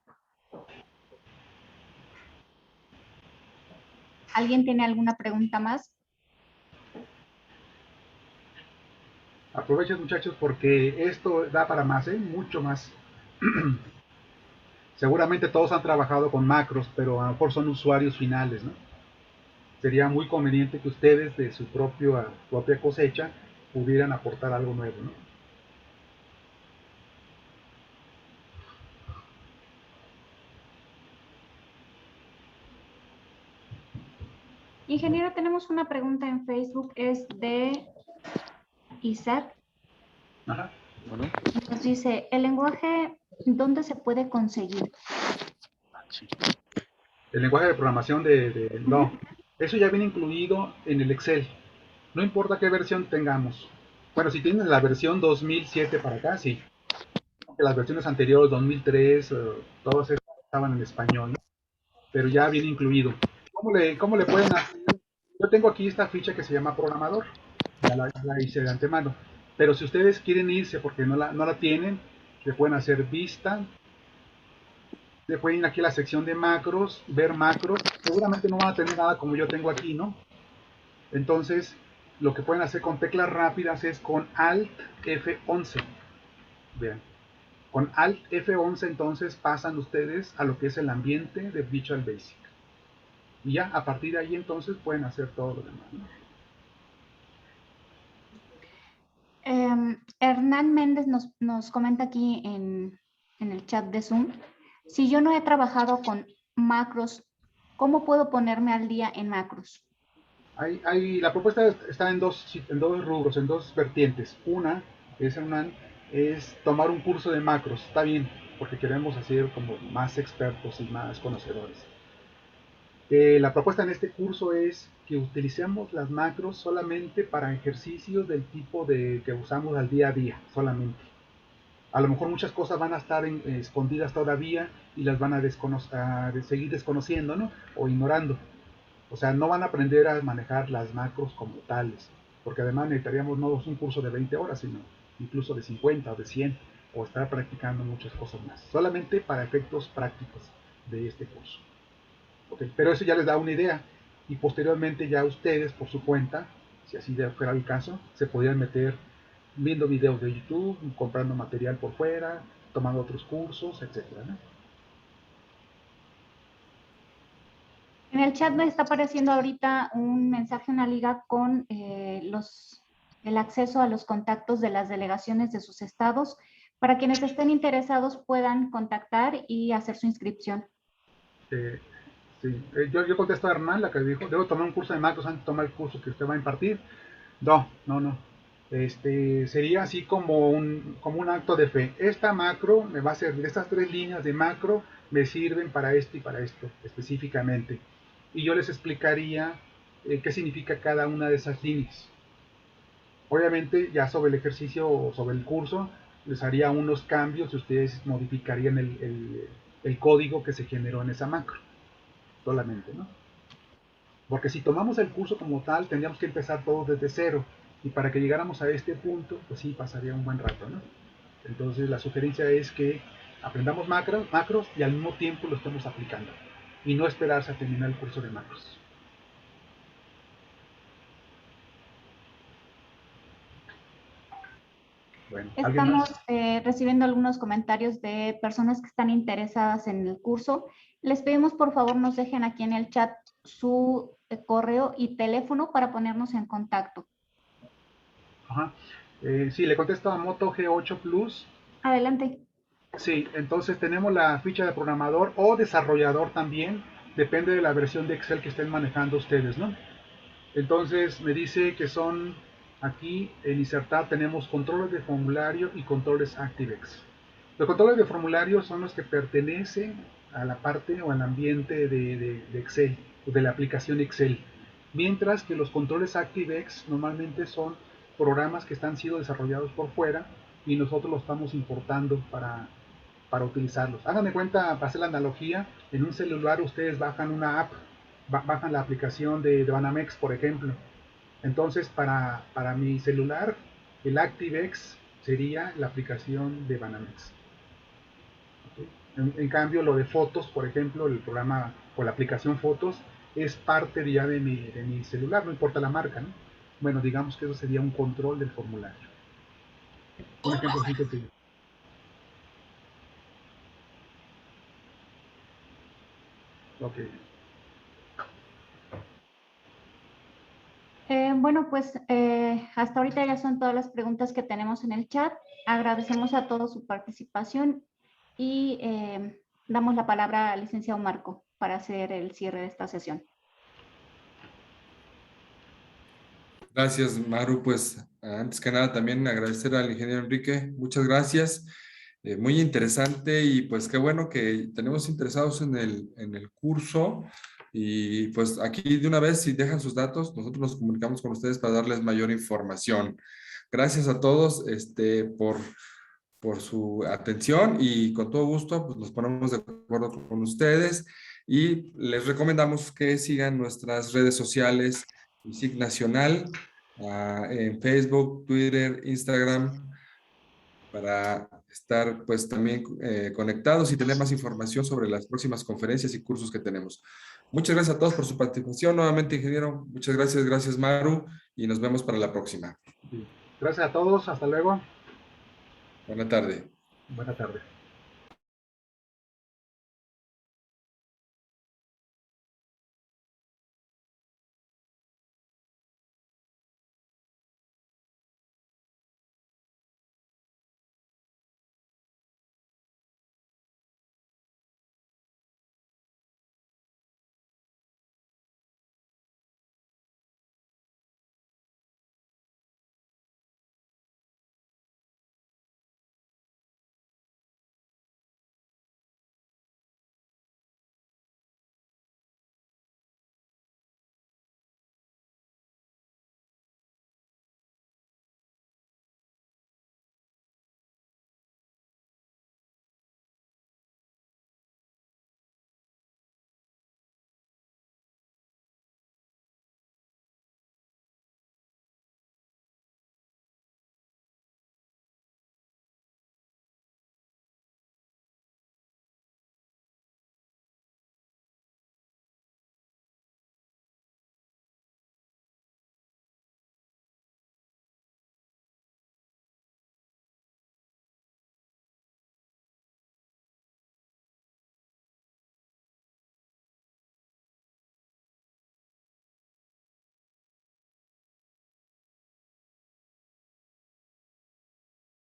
¿Alguien tiene alguna pregunta más? Aprovechen, muchachos, porque esto da para más, mucho más. Seguramente todos han trabajado con macros, pero a lo mejor son usuarios finales, ¿no? Sería muy conveniente que ustedes de su propia cosecha pudieran aportar algo nuevo, ¿no? Ingeniero, tenemos una pregunta en Facebook, es de Isaac. Ajá. Bueno, Nos dice, ¿el lenguaje dónde se puede conseguir? sí. El lenguaje de programación no, eso ya viene incluido en el Excel. No importa qué versión tengamos. Bueno, si tienen la versión 2007 para acá, sí. Aunque las versiones anteriores, 2003, todas estaban en español, ¿no? Pero ya viene incluido. ¿Cómo le pueden hacer? Yo tengo aquí esta ficha que se llama programador. Ya la hice de antemano. Pero si ustedes quieren irse porque no la tienen, le pueden hacer vista. Le pueden ir aquí a la sección de macros, ver macros. Seguramente no van a tener nada como yo tengo aquí, ¿no? Entonces, lo que pueden hacer con teclas rápidas es con Alt F11. Vean. Con Alt F11 entonces pasan ustedes a lo que es el ambiente de Visual Basic. Y ya a partir de ahí entonces pueden hacer todo lo demás, ¿no? Hernán Méndez nos comenta aquí en el chat de Zoom, si yo no he trabajado con macros, ¿cómo puedo ponerme al día en macros? La propuesta está en dos rubros, en dos vertientes. Una es tomar un curso de macros, está bien, porque queremos hacer como más expertos y más conocedores. La propuesta en este curso es que utilicemos las macros solamente para ejercicios del tipo que usamos al día a día, solamente. A lo mejor muchas cosas van a estar escondidas todavía y las van a seguir desconociendo, ¿no? O ignorando. O sea, no van a aprender a manejar las macros como tales, porque además necesitaríamos no un curso de 20 horas, sino incluso de 50 o de 100, o estar practicando muchas cosas más, solamente para efectos prácticos de este curso. Okay. Pero eso ya les da una idea, y posteriormente ya ustedes, por su cuenta, si así fuera el caso, se podrían meter viendo videos de YouTube, comprando material por fuera, tomando otros cursos, etcétera, ¿no? En el chat me está apareciendo ahorita un mensaje, una liga con el acceso a los contactos de las delegaciones de sus estados. Para quienes estén interesados puedan contactar y hacer su inscripción. Sí. Yo contesto a Hernán, la que dijo, debo tomar un curso de macros antes de tomar el curso que usted va a impartir. No. Sería así como un acto de fe. Esta macro me va a servir, estas 3 líneas de macro me sirven para esto y para esto específicamente. Y yo les explicaría qué significa cada una de esas líneas. Obviamente ya sobre el ejercicio o sobre el curso les haría unos cambios y ustedes modificarían el código que se generó en esa macro. Solamente, ¿no? Porque si tomamos el curso como tal, tendríamos que empezar todos desde cero. Y para que llegáramos a este punto, pues sí, pasaría un buen rato, ¿no? Entonces la sugerencia es que aprendamos macros y al mismo tiempo lo estemos aplicando. Y no esperarse a terminar el curso de macros. Bueno, ¿alguien Estamos más? recibiendo algunos comentarios de personas que están interesadas en el curso. Les pedimos por favor nos dejen aquí en el chat su correo y teléfono para ponernos en contacto. Ajá. Sí, le contesto a Moto G8 Plus. Adelante. Sí, entonces tenemos la ficha de programador o desarrollador también. Depende de la versión de Excel que estén manejando ustedes, ¿no? Entonces me dice que son, aquí en insertar tenemos controles de formulario y controles ActiveX. Los controles de formulario son los que pertenecen a la parte o al ambiente de Excel, de la aplicación Excel. Mientras que los controles ActiveX normalmente son programas que están siendo desarrollados por fuera y nosotros los estamos importando para utilizarlos. Hagan de cuenta, para hacer la analogía, en un celular ustedes bajan una app, bajan la aplicación de Banamex, por ejemplo. Entonces, para mi celular, el ActiveX sería la aplicación de Banamex. ¿Okay? En cambio, lo de fotos, por ejemplo, el programa o la aplicación fotos, es parte ya de mi celular, no importa la marca, ¿no? Bueno, digamos que eso sería un control del formulario. Un ejemplo así sencillo. Ok. Bueno, pues hasta ahorita ya son todas las preguntas que tenemos en el chat. Agradecemos a todos su participación y damos la palabra al licenciado Marco para hacer el cierre de esta sesión. Gracias, Maru. Pues antes que nada también agradecer al ingeniero Enrique. Muchas gracias. Muy interesante y pues qué bueno que tenemos interesados en el curso. Y pues aquí de una vez, si dejan sus datos, nosotros nos comunicamos con ustedes para darles mayor información. Gracias a todos por su atención y con todo gusto pues nos ponemos de acuerdo con ustedes y les recomendamos que sigan nuestras redes sociales ISIC Nacional en Facebook, Twitter, Instagram para estar pues también conectados y tener más información sobre las próximas conferencias y cursos que tenemos. Muchas gracias a todos por su participación. Nuevamente, ingeniero, muchas gracias. Gracias, Maru, y nos vemos para la próxima. Gracias a todos, hasta luego. Buena tarde. Buena tarde.